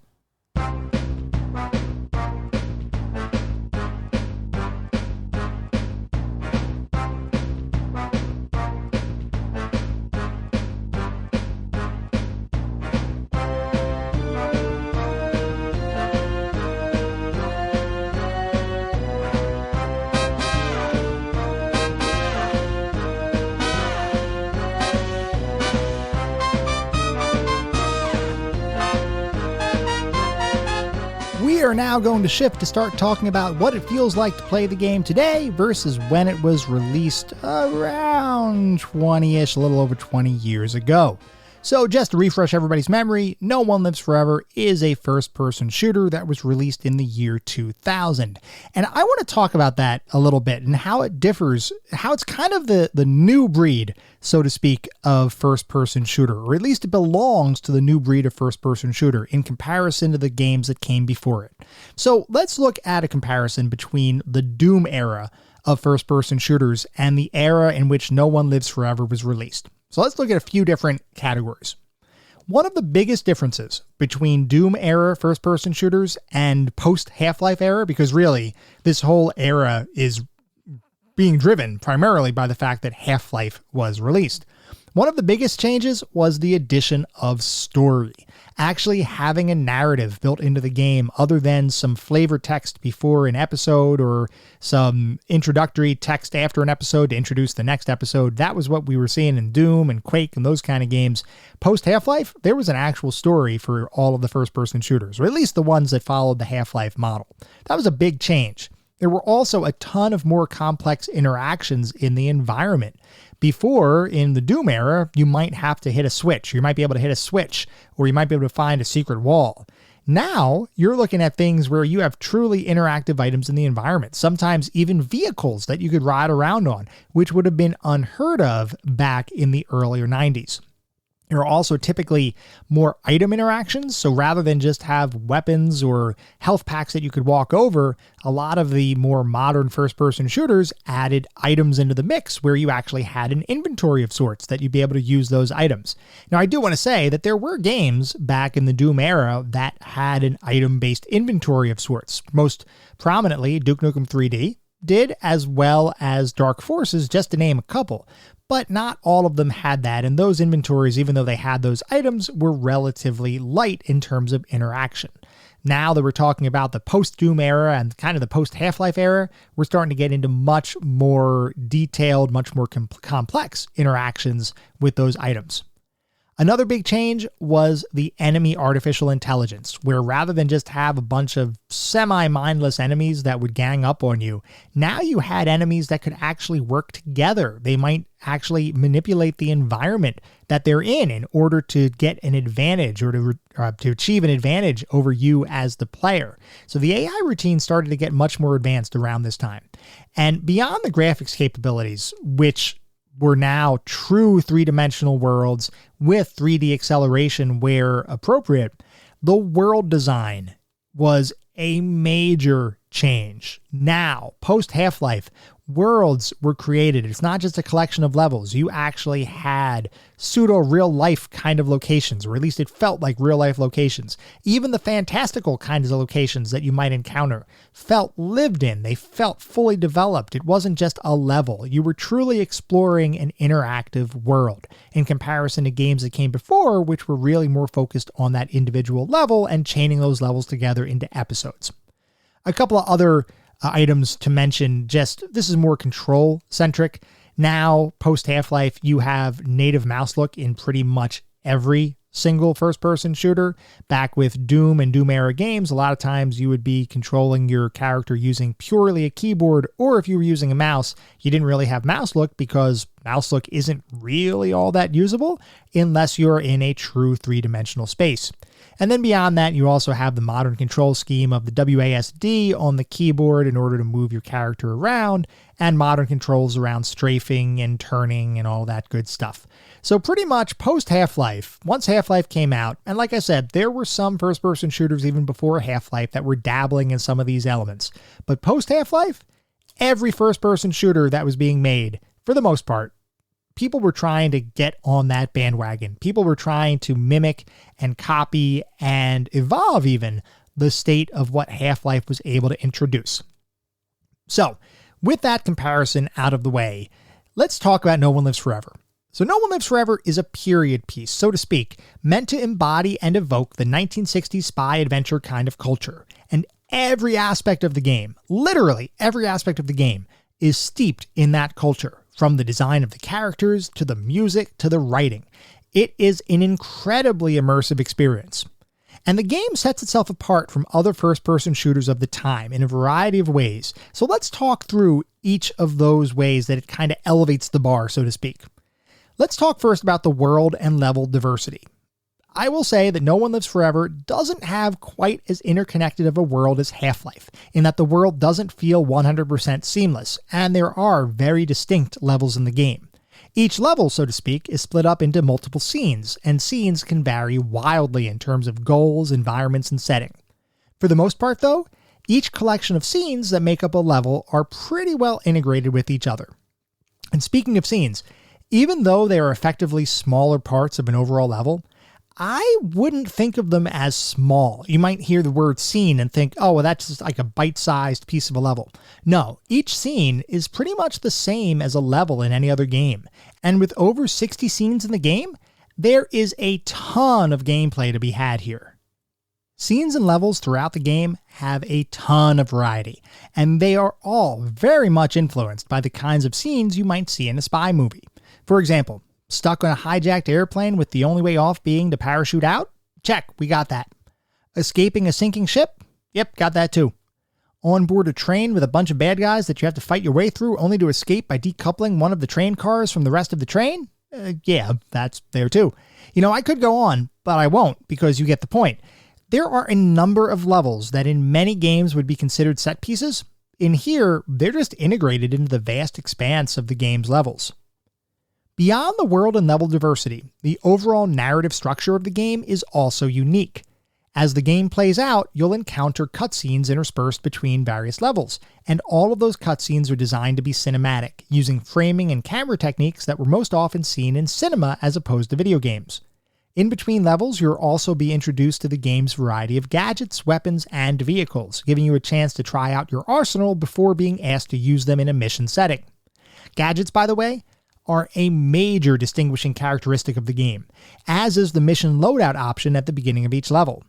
are now going to shift to start talking about what it feels like to play the game today versus when it was released around 20-ish, a little over 20 years ago. So just to refresh everybody's memory, No One Lives Forever is a first-person shooter that was released in the year 2000. And I want to talk about that a little bit and how it differs, how it's kind of the new breed, so to speak, of first-person shooter, or at least it belongs to the new breed of first-person shooter in comparison to the games that came before it. So let's look at a comparison between the Doom era of first-person shooters and the era in which No One Lives Forever was released. So let's look at a few different categories. One of the biggest differences between Doom era first-person shooters and post-Half-Life era, because really this whole era is being driven primarily by the fact that Half-Life was released. One of the biggest changes was the addition of story, actually having a narrative built into the game other than some flavor text before an episode or some introductory text after an episode to introduce the next episode. That was what we were seeing in Doom and Quake and those kind of games. Post Half-Life, there was an actual story for all of the first-person shooters, or at least the ones that followed the Half-Life model. That was a big change. There were also a ton of more complex interactions in the environment. Before, in the Doom era, you might have to hit a switch. You might be able to hit a switch, or you might be able to find a secret wall. Now, you're looking at things where you have truly interactive items in the environment, sometimes even vehicles that you could ride around on, which would have been unheard of back in the earlier 90s. There are also typically more item interactions, so rather than just have weapons or health packs that you could walk over, a lot of the more modern first-person shooters added items into the mix where you actually had an inventory of sorts that you'd be able to use those items. Now, I do want to say that there were games back in the Doom era that had an item-based inventory of sorts. Most prominently, Duke Nukem 3D did, as well as Dark Forces, just to name a couple. But not all of them had that, and those inventories, even though they had those items, were relatively light in terms of interaction. Now that we're talking about the post-Doom era and kind of the post-Half-Life era, we're starting to get into much more detailed, much more complex interactions with those items. Another big change was the enemy artificial intelligence, where rather than just have a bunch of semi-mindless enemies that would gang up on you, now you had enemies that could actually work together. They might actually manipulate the environment that they're in order to get an advantage or to achieve an advantage over you as the player. So the AI routine started to get much more advanced around this time. And beyond the graphics capabilities, which were now true three-dimensional worlds with 3D acceleration where appropriate, the world design was a major change. Now, post Half-Life, worlds were created. It's not just a collection of levels. You actually had pseudo real life kind of locations, or at least it felt like real life locations. Even the fantastical kinds of locations that you might encounter felt lived in. They felt fully developed. It wasn't just a level. You were truly exploring an interactive world in comparison to games that came before, which were really more focused on that individual level and chaining those levels together into episodes. A couple of other items to mention, just this is more control centric. Now, post Half-Life, you have native mouse look in pretty much every single first-person shooter. Back with Doom and Doom era games, a lot of times you would be controlling your character using purely a keyboard, or if you were using a mouse, you didn't really have mouse look because mouse look isn't really all that usable unless you're in a true three-dimensional space. And then beyond that, you also have the modern control scheme of the WASD on the keyboard in order to move your character around, and modern controls around strafing and turning and all that good stuff. So pretty much post Half-Life, once Half-Life came out, and like I said, there were some first-person shooters even before Half-Life that were dabbling in some of these elements. But post Half-Life, every first-person shooter that was being made, for the most part, people were trying to get on that bandwagon. People were trying to mimic and copy and evolve even the state of what Half-Life was able to introduce. So, with that comparison out of the way, let's talk about No One Lives Forever. So No One Lives Forever is a period piece, so to speak, meant to embody and evoke the 1960s spy adventure kind of culture. And every aspect of the game, literally every aspect of the game, is steeped in that culture. From the design of the characters, to the music, to the writing. It is an incredibly immersive experience. And the game sets itself apart from other first-person shooters of the time in a variety of ways. So let's talk through each of those ways that it kind of elevates the bar, so to speak. Let's talk first about the world and level diversity. I will say that No One Lives Forever doesn't have quite as interconnected of a world as Half-Life, in that the world doesn't feel 100% seamless, and there are very distinct levels in the game. Each level, so to speak, is split up into multiple scenes, and scenes can vary wildly in terms of goals, environments, and setting. For the most part, though, each collection of scenes that make up a level are pretty well integrated with each other. And speaking of scenes, even though they are effectively smaller parts of an overall level, I wouldn't think of them as small. You might hear the word scene and think, oh, well, that's just like a bite-sized piece of a level. No, each scene is pretty much the same as a level in any other game. And with over 60 scenes in the game, there is a ton of gameplay to be had here. Scenes and levels throughout the game have a ton of variety, and they are all very much influenced by the kinds of scenes you might see in a spy movie. For example, stuck on a hijacked airplane with the only way off being to parachute out? Check, we got that. Escaping a sinking ship? Yep, got that too. On board a train with a bunch of bad guys that you have to fight your way through only to escape by decoupling one of the train cars from the rest of the train? Yeah, that's there too. You know, I could go on, but I won't because you get the point. There are a number of levels that in many games would be considered set pieces. In here, they're just integrated into the vast expanse of the game's levels. Beyond the world and level diversity, the overall narrative structure of the game is also unique. As the game plays out, you'll encounter cutscenes interspersed between various levels, and all of those cutscenes are designed to be cinematic, using framing and camera techniques that were most often seen in cinema as opposed to video games. In between levels, you'll also be introduced to the game's variety of gadgets, weapons, and vehicles, giving you a chance to try out your arsenal before being asked to use them in a mission setting. Gadgets, by the way, are a major distinguishing characteristic of the game, as is the mission loadout option at the beginning of each level.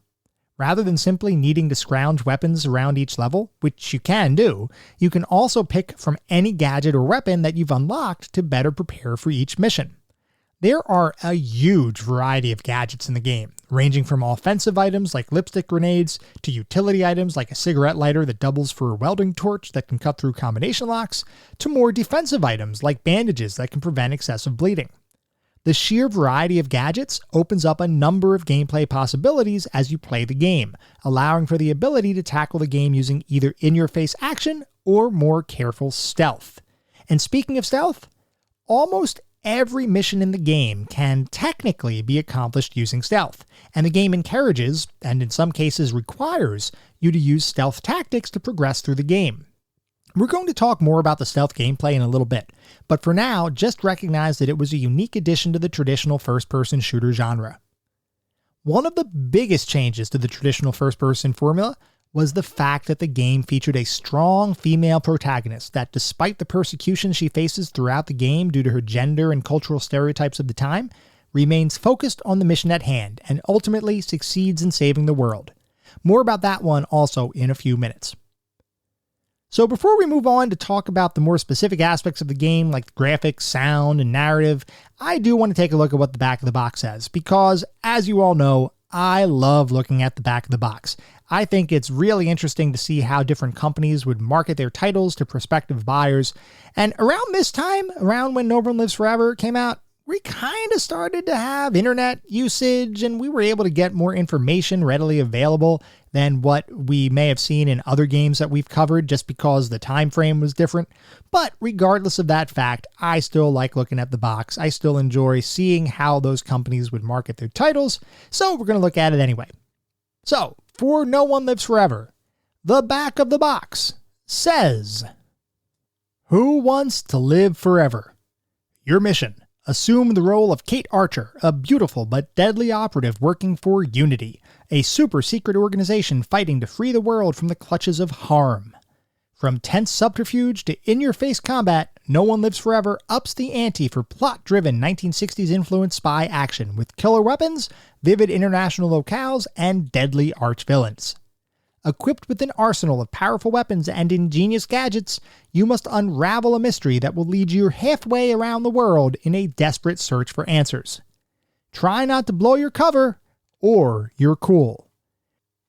Rather than simply needing to scrounge weapons around each level, which you can do, you can also pick from any gadget or weapon that you've unlocked to better prepare for each mission. There are a huge variety of gadgets in the game, ranging from offensive items like lipstick grenades to utility items like a cigarette lighter that doubles for a welding torch that can cut through combination locks, to more defensive items like bandages that can prevent excessive bleeding. The sheer variety of gadgets opens up a number of gameplay possibilities as you play the game, allowing for the ability to tackle the game using either in-your-face action or more careful stealth. And speaking of stealth, almost every mission in the game can technically be accomplished using stealth, and the game encourages, and in some cases requires, you to use stealth tactics to progress through the game. We're going to talk more about the stealth gameplay in a little bit, but for now, just recognize that it was a unique addition to the traditional first-person shooter genre. One of the biggest changes to the traditional first-person formula was the fact that the game featured a strong female protagonist that, despite the persecution she faces throughout the game due to her gender and cultural stereotypes of the time, remains focused on the mission at hand and ultimately succeeds in saving the world. More about that one also in a few minutes. So before we move on to talk about the more specific aspects of the game like graphics, sound, and narrative, I do want to take a look at what the back of the box says, because as you all know, I love looking at the back of the box. I think it's really interesting to see how different companies would market their titles to prospective buyers. And around this time, around when No One Lives Forever came out, we kind of started to have internet usage and we were able to get more information readily available than what we may have seen in other games that we've covered just because the time frame was different. But regardless of that fact, I still like looking at the box. I still enjoy seeing how those companies would market their titles, so we're going to look at it anyway. So, for No One Lives Forever, the back of the box says, "Who wants to live forever? Your mission. Assume the role of Kate Archer, a beautiful but deadly operative working for Unity, a super-secret organization fighting to free the world from the clutches of harm. From tense subterfuge to in-your-face combat, No One Lives Forever ups the ante for plot-driven 1960s-influenced spy action with killer weapons, vivid international locales, and deadly arch-villains. Equipped with an arsenal of powerful weapons and ingenious gadgets, you must unravel a mystery that will lead you halfway around the world in a desperate search for answers. Try not to blow your cover, or you're cool.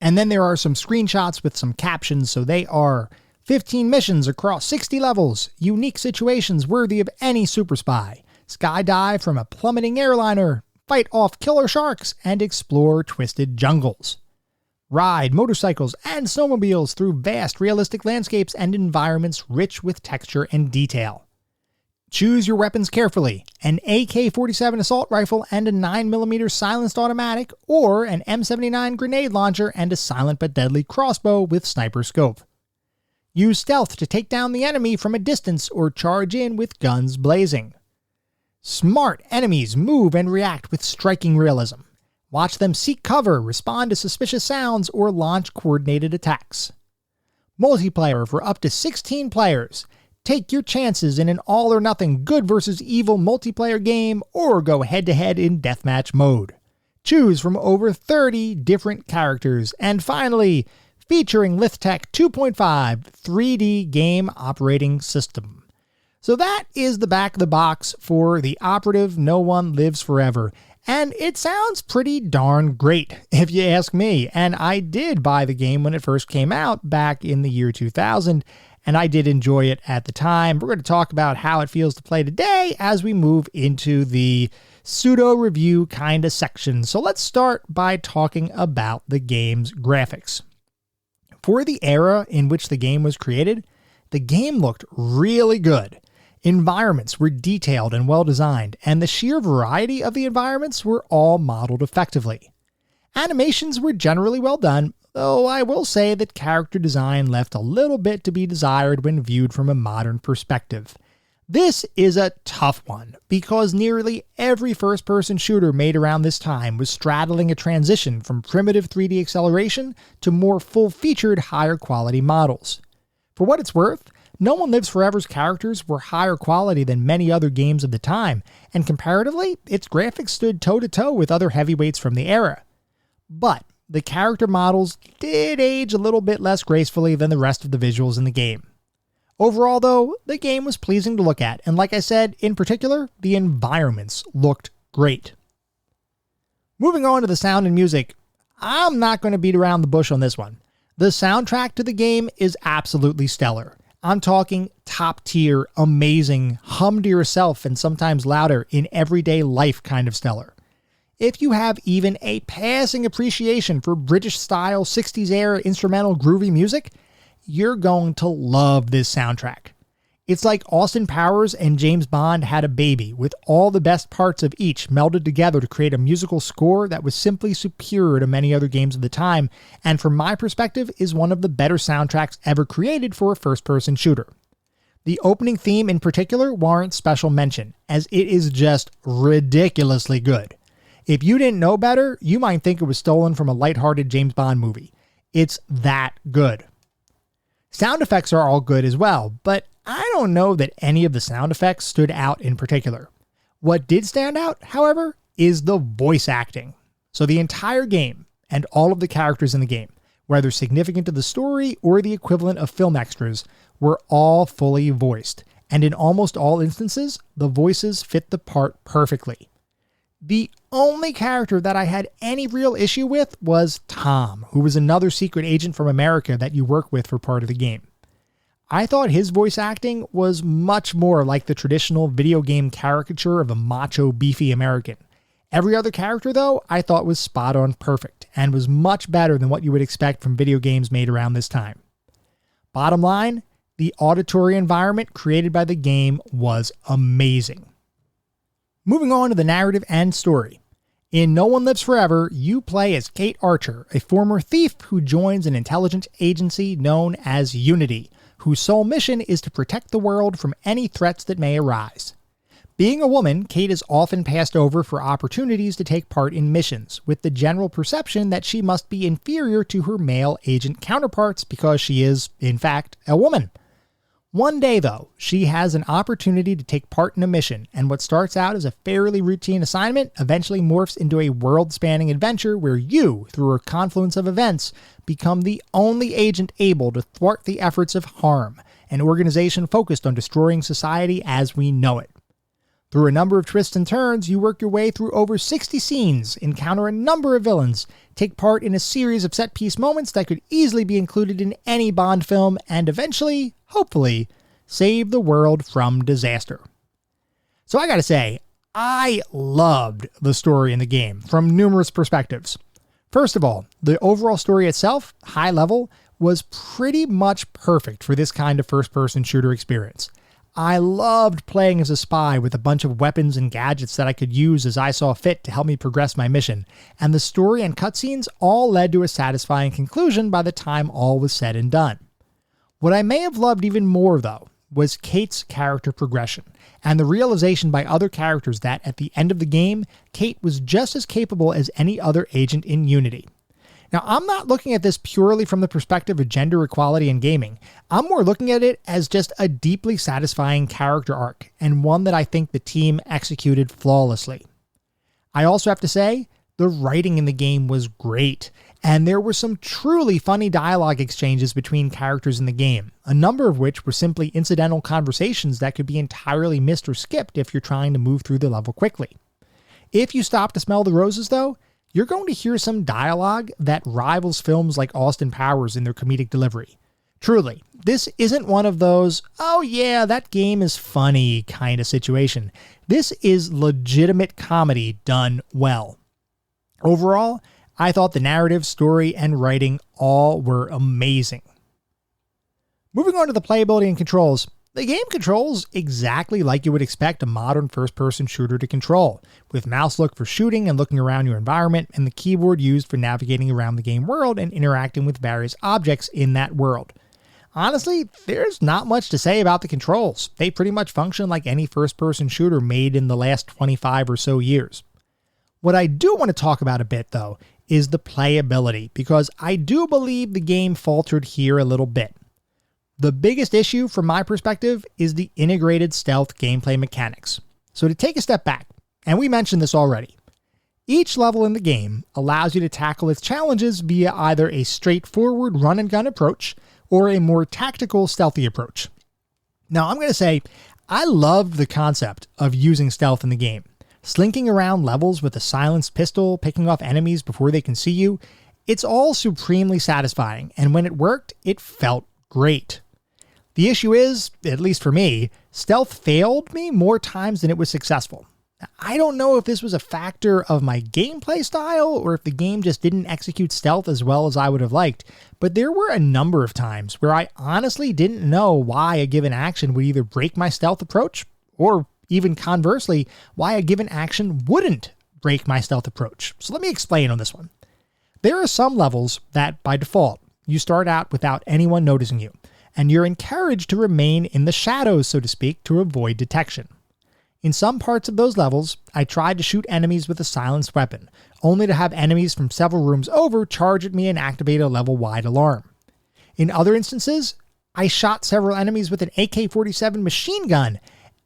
And then there are some screenshots with some captions, so they are 15 missions across 60 levels, unique situations worthy of any super spy, skydive from a plummeting airliner, fight off killer sharks, and explore twisted jungles. Ride motorcycles and snowmobiles through vast realistic landscapes and environments rich with texture and detail. Choose your weapons carefully, an AK-47 assault rifle and a 9mm silenced automatic, or an M79 grenade launcher and a silent but deadly crossbow with sniper scope. Use stealth to take down the enemy from a distance or charge in with guns blazing. Smart enemies move and react with striking realism. Watch them seek cover, respond to suspicious sounds, or launch coordinated attacks. Multiplayer for up to 16 players. Take your chances in an all-or-nothing good versus evil multiplayer game, or go head-to-head in deathmatch mode. Choose from over 30 different characters. And finally, featuring LithTech 2.5 3D game operating system. So that is the back of the box for the Operative No One Lives Forever. And it sounds pretty darn great, if you ask me. And I did buy the game when it first came out back in the year 2000, and I did enjoy it at the time. We're going to talk about how it feels to play today as we move into the pseudo-review kind of section. So let's start by talking about the game's graphics. For the era in which the game was created, the game looked really good. Environments were detailed and well designed, and the sheer variety of the environments were all modeled effectively. Animations were generally well done, though I will say that character design left a little bit to be desired when viewed from a modern perspective. This is a tough one, because nearly every first-person shooter made around this time was straddling a transition from primitive 3D acceleration to more full-featured, higher-quality models. For what it's worth, No One Lives Forever's characters were higher quality than many other games of the time, and comparatively, its graphics stood toe-to-toe with other heavyweights from the era. But the character models did age a little bit less gracefully than the rest of the visuals in the game. Overall, though, the game was pleasing to look at, and like I said, in particular, the environments looked great. Moving on to the sound and music, I'm not going to beat around the bush on this one. The soundtrack to the game is absolutely stellar. I'm talking top tier, amazing, hum to yourself and sometimes louder in everyday life kind of stellar. If you have even a passing appreciation for British style 60s era instrumental groovy music, you're going to love this soundtrack. It's like Austin Powers and James Bond had a baby, with all the best parts of each melded together to create a musical score that was simply superior to many other games of the time, and from my perspective is one of the better soundtracks ever created for a first-person shooter. The opening theme in particular warrants special mention, as it is just ridiculously good. If you didn't know better, you might think it was stolen from a lighthearted James Bond movie. It's that good. Sound effects are all good as well, but I don't know that any of the sound effects stood out in particular. What did stand out, however, is the voice acting. So the entire game, and all of the characters in the game, whether significant to the story or the equivalent of film extras, were all fully voiced, and in almost all instances, the voices fit the part perfectly. The only character that I had any real issue with was Tom, who was another secret agent from America that you work with for part of the game. I thought his voice acting was much more like the traditional video game caricature of a macho, beefy American. Every other character, though, I thought was spot on perfect, and was much better than what you would expect from video games made around this time. Bottom line, the auditory environment created by the game was amazing. Moving on to the narrative and story. In No One Lives Forever, you play as Kate Archer, a former thief who joins an intelligence agency known as Unity, whose sole mission is to protect the world from any threats that may arise. Being a woman, Kate is often passed over for opportunities to take part in missions, with the general perception that she must be inferior to her male agent counterparts because she is, in fact, a woman. One day, though, she has an opportunity to take part in a mission, and what starts out as a fairly routine assignment eventually morphs into a world-spanning adventure where you, through a confluence of events, become the only agent able to thwart the efforts of HARM, an organization focused on destroying society as we know it. Through a number of twists and turns, you work your way through over 60 scenes, encounter a number of villains, take part in a series of set-piece moments that could easily be included in any Bond film, and eventually, hopefully, save the world from disaster. So I gotta say, I loved the story in the game from numerous perspectives. First of all, the overall story itself, high level, was pretty much perfect for this kind of first-person shooter experience. I loved playing as a spy with a bunch of weapons and gadgets that I could use as I saw fit to help me progress my mission, and the story and cutscenes all led to a satisfying conclusion by the time all was said and done. What I may have loved even more, though, was Kate's character progression, and the realization by other characters that at the end of the game, Kate was just as capable as any other agent in Unity. Now, I'm not looking at this purely from the perspective of gender equality in gaming. I'm more looking at it as just a deeply satisfying character arc, and one that I think the team executed flawlessly. I also have to say, the writing in the game was great, and there were some truly funny dialogue exchanges between characters in the game, a number of which were simply incidental conversations that could be entirely missed or skipped if you're trying to move through the level quickly. If you stop to smell the roses, though, you're going to hear some dialogue that rivals films like Austin Powers in their comedic delivery. Truly, this isn't one of those, oh yeah, that game is funny kind of situation. This is legitimate comedy done well. Overall, I thought the narrative, story, and writing all were amazing. Moving on to the playability and controls. The game controls exactly like you would expect a modern first-person shooter to control, with mouse look for shooting and looking around your environment, and the keyboard used for navigating around the game world and interacting with various objects in that world. Honestly, there's not much to say about the controls. They pretty much function like any first-person shooter made in the last 25 or so years. What I do want to talk about a bit, though, is the playability, because I do believe the game faltered here a little bit. The biggest issue from my perspective is the integrated stealth gameplay mechanics. So to take a step back, and we mentioned this already, each level in the game allows you to tackle its challenges via either a straightforward run and gun approach or a more tactical stealthy approach. Now I'm going to say, I loved the concept of using stealth in the game. Slinking around levels with a silenced pistol, picking off enemies before they can see you, it's all supremely satisfying, and when it worked, it felt great. The issue is, at least for me, stealth failed me more times than it was successful. I don't know if this was a factor of my gameplay style or if the game just didn't execute stealth as well as I would have liked, but there were a number of times where I honestly didn't know why a given action would either break my stealth approach, or even conversely, why a given action wouldn't break my stealth approach. So let me explain on this one. There are some levels that, by default, you start out without anyone noticing you, and you're encouraged to remain in the shadows, so to speak, to avoid detection. In some parts of those levels, I tried to shoot enemies with a silenced weapon, only to have enemies from several rooms over charge at me and activate a level-wide alarm. In other instances, I shot several enemies with an AK-47 machine gun,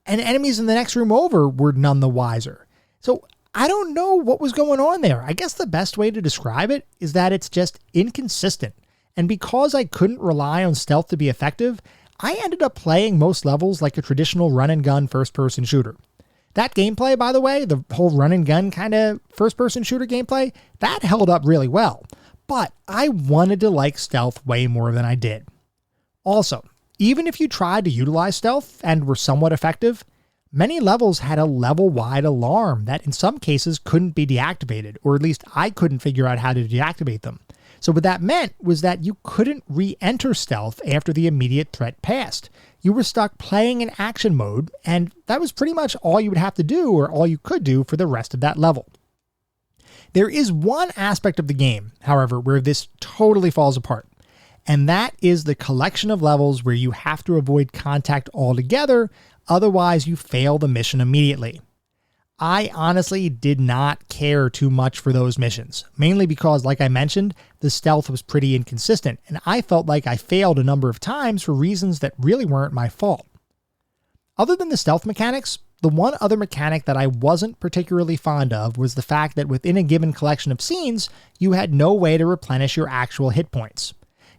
and enemies in the next room over were none the wiser. So I don't know what was going on there. I guess the best way to describe it is that it's just inconsistent. And because I couldn't rely on stealth to be effective, I ended up playing most levels like a traditional run-and-gun first-person shooter. That gameplay, by the way, the whole run-and-gun kind of first-person shooter gameplay, that held up really well. But I wanted to like stealth way more than I did. Also, even if you tried to utilize stealth and were somewhat effective, many levels had a level-wide alarm that in some cases couldn't be deactivated, or at least I couldn't figure out how to deactivate them. So what that meant was that you couldn't re-enter stealth after the immediate threat passed. You were stuck playing in action mode, and that was pretty much all you would have to do, or all you could do for the rest of that level. There is one aspect of the game, however, where this totally falls apart, and that is the collection of levels where you have to avoid contact altogether, otherwise you fail the mission immediately. I honestly did not care too much for those missions, mainly because, like I mentioned, the stealth was pretty inconsistent, and I felt like I failed a number of times for reasons that really weren't my fault. Other than the stealth mechanics, the one other mechanic that I wasn't particularly fond of was the fact that within a given collection of scenes, you had no way to replenish your actual hit points.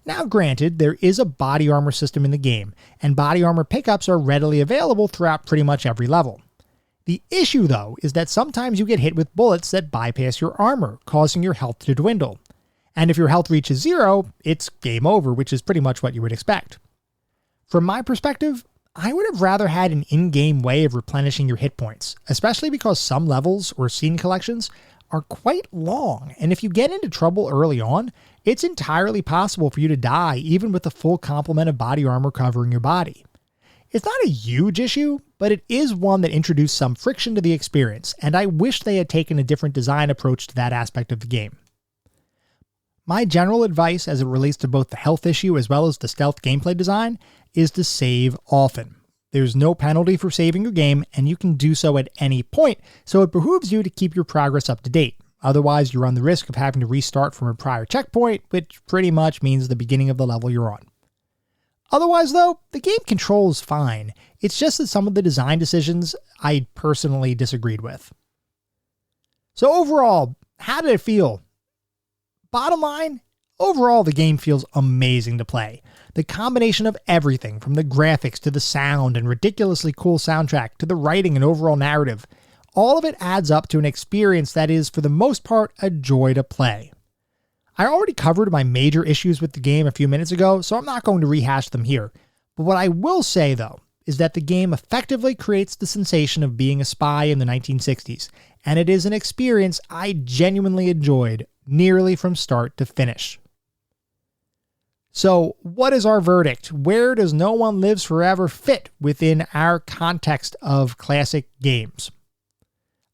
Now granted, there is a body armor system in the game, and body armor pickups are readily available throughout pretty much every level. The issue, though, is that sometimes you get hit with bullets that bypass your armor, causing your health to dwindle. And if your health reaches 0, it's game over, which is pretty much what you would expect. From my perspective, I would have rather had an in-game way of replenishing your hit points, especially because some levels or scene collections are quite long, and if you get into trouble early on, it's entirely possible for you to die even with the full complement of body armor covering your body. It's not a huge issue, but it is one that introduced some friction to the experience, and I wish they had taken a different design approach to that aspect of the game. My general advice as it relates to both the health issue as well as the stealth gameplay design is to save often. There's no penalty for saving your game, and you can do so at any point, so it behooves you to keep your progress up to date. Otherwise, you run the risk of having to restart from a prior checkpoint, which pretty much means the beginning of the level you're on. Otherwise, though, the game controls fine. It's just that some of the design decisions I personally disagreed with. So overall, how did it feel? Bottom line, overall the game feels amazing to play. The combination of everything from the graphics to the sound and ridiculously cool soundtrack to the writing and overall narrative, all of it adds up to an experience that is, for the most part, a joy to play. I already covered my major issues with the game a few minutes ago, so I'm not going to rehash them here. But what I will say, though, is that the game effectively creates the sensation of being a spy in the 1960s, and it is an experience I genuinely enjoyed nearly from start to finish. So, what is our verdict? Where does No One Lives Forever fit within our context of classic games?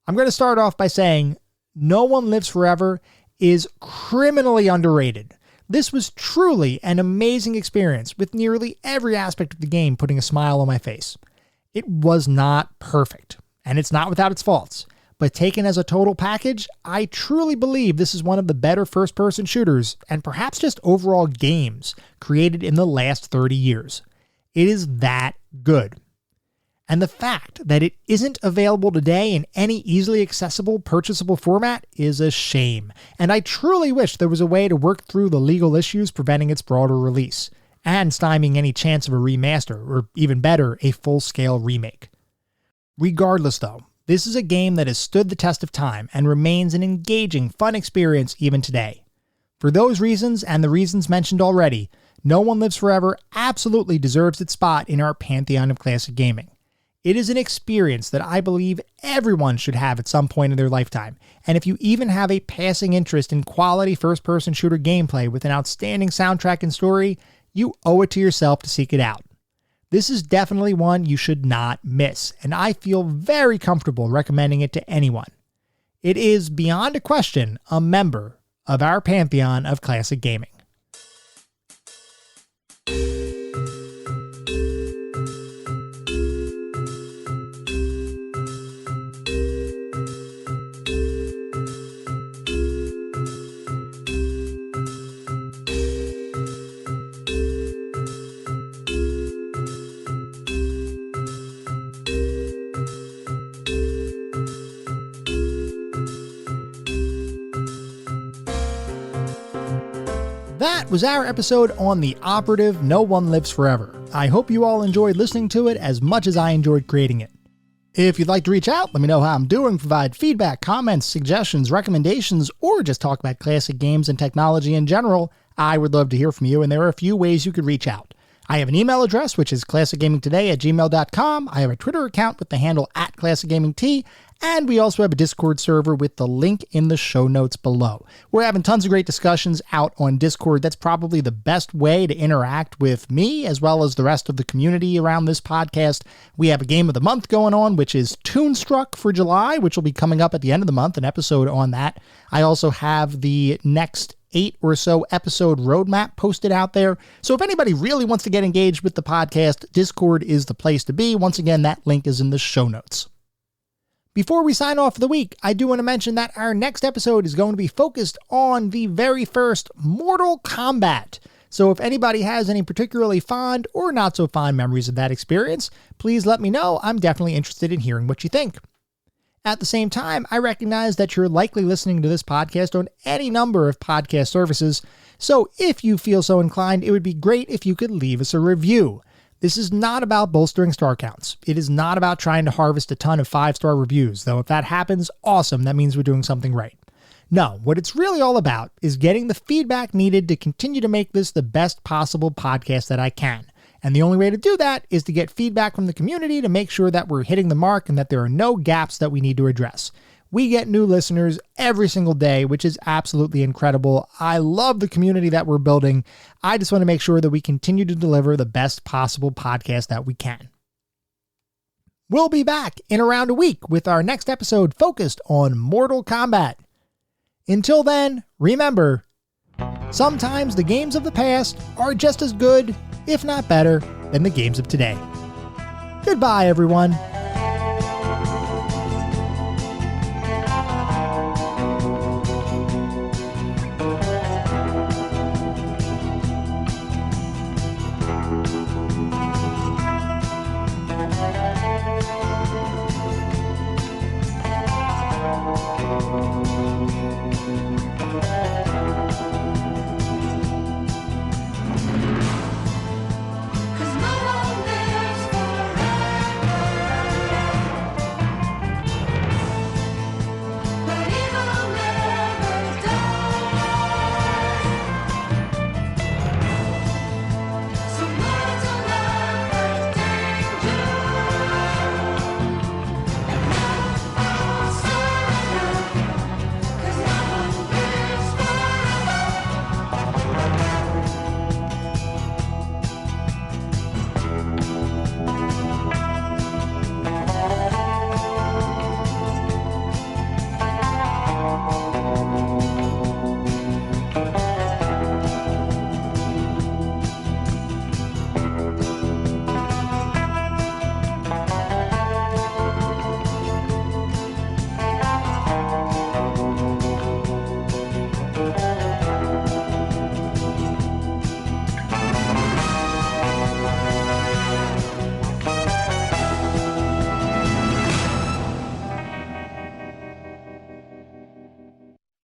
I'm going to start off by saying No One Lives Forever is criminally underrated. This was truly an amazing experience with nearly every aspect of the game putting a smile on my face. It was not perfect, and it's not without its faults, but taken as a total package, I truly believe this is one of the better first-person shooters, and perhaps just overall games, created in the last 30 years. It is that good. And the fact that it isn't available today in any easily accessible, purchasable format is a shame, and I truly wish there was a way to work through the legal issues preventing its broader release, and stymieing any chance of a remaster, or even better, a full-scale remake. Regardless though, this is a game that has stood the test of time and remains an engaging, fun experience even today. For those reasons and the reasons mentioned already, No One Lives Forever absolutely deserves its spot in our pantheon of classic gaming. It is an experience that I believe everyone should have at some point in their lifetime, and if you even have a passing interest in quality first-person shooter gameplay with an outstanding soundtrack and story, you owe it to yourself to seek it out. This is definitely one you should not miss, and I feel very comfortable recommending it to anyone. It is, beyond a question, a member of our pantheon of classic gaming. That was our episode on the Operative No One Lives Forever. I hope you all enjoyed listening to it as much as I enjoyed creating it. If you'd like to reach out, let me know how I'm doing, provide feedback, comments, suggestions, recommendations, or just talk about classic games and technology in general, I would love to hear from you, and there are a few ways you could reach out. I have an email address, which is classicgamingtoday@gmail.com. I have a Twitter account with the handle @classicgamingt, and we also have a Discord server with the link in the show notes below. We're having tons of great discussions out on Discord. That's probably the best way to interact with me, as well as the rest of the community around this podcast. We have a game of the month going on, which is Toonstruck for July, which will be coming up at the end of the month, an episode on that. I also have the next 8 or so episode roadmap posted out there. So if anybody really wants to get engaged with the podcast, Discord is the place to be. Once again, that link is in the show notes. Before we sign off for the week, I do want to mention that our next episode is going to be focused on the very first Mortal Kombat. So if anybody has any particularly fond or not so fond memories of that experience, please let me know. I'm definitely interested in hearing what you think. At the same time, I recognize that you're likely listening to this podcast on any number of podcast services, so if you feel so inclined, it would be great if you could leave us a review. This is not about bolstering star counts. It is not about trying to harvest a ton of 5-star reviews, though if that happens, awesome, that means we're doing something right. No, what it's really all about is getting the feedback needed to continue to make this the best possible podcast that I can. And the only way to do that is to get feedback from the community to make sure that we're hitting the mark and that there are no gaps that we need to address. We get new listeners every single day, which is absolutely incredible. I love the community that we're building. I just want to make sure that we continue to deliver the best possible podcast that we can. We'll be back in around a week with our next episode focused on Mortal Kombat. Until then, remember, sometimes the games of the past are just as good, if not better, than the games of today. Goodbye, everyone.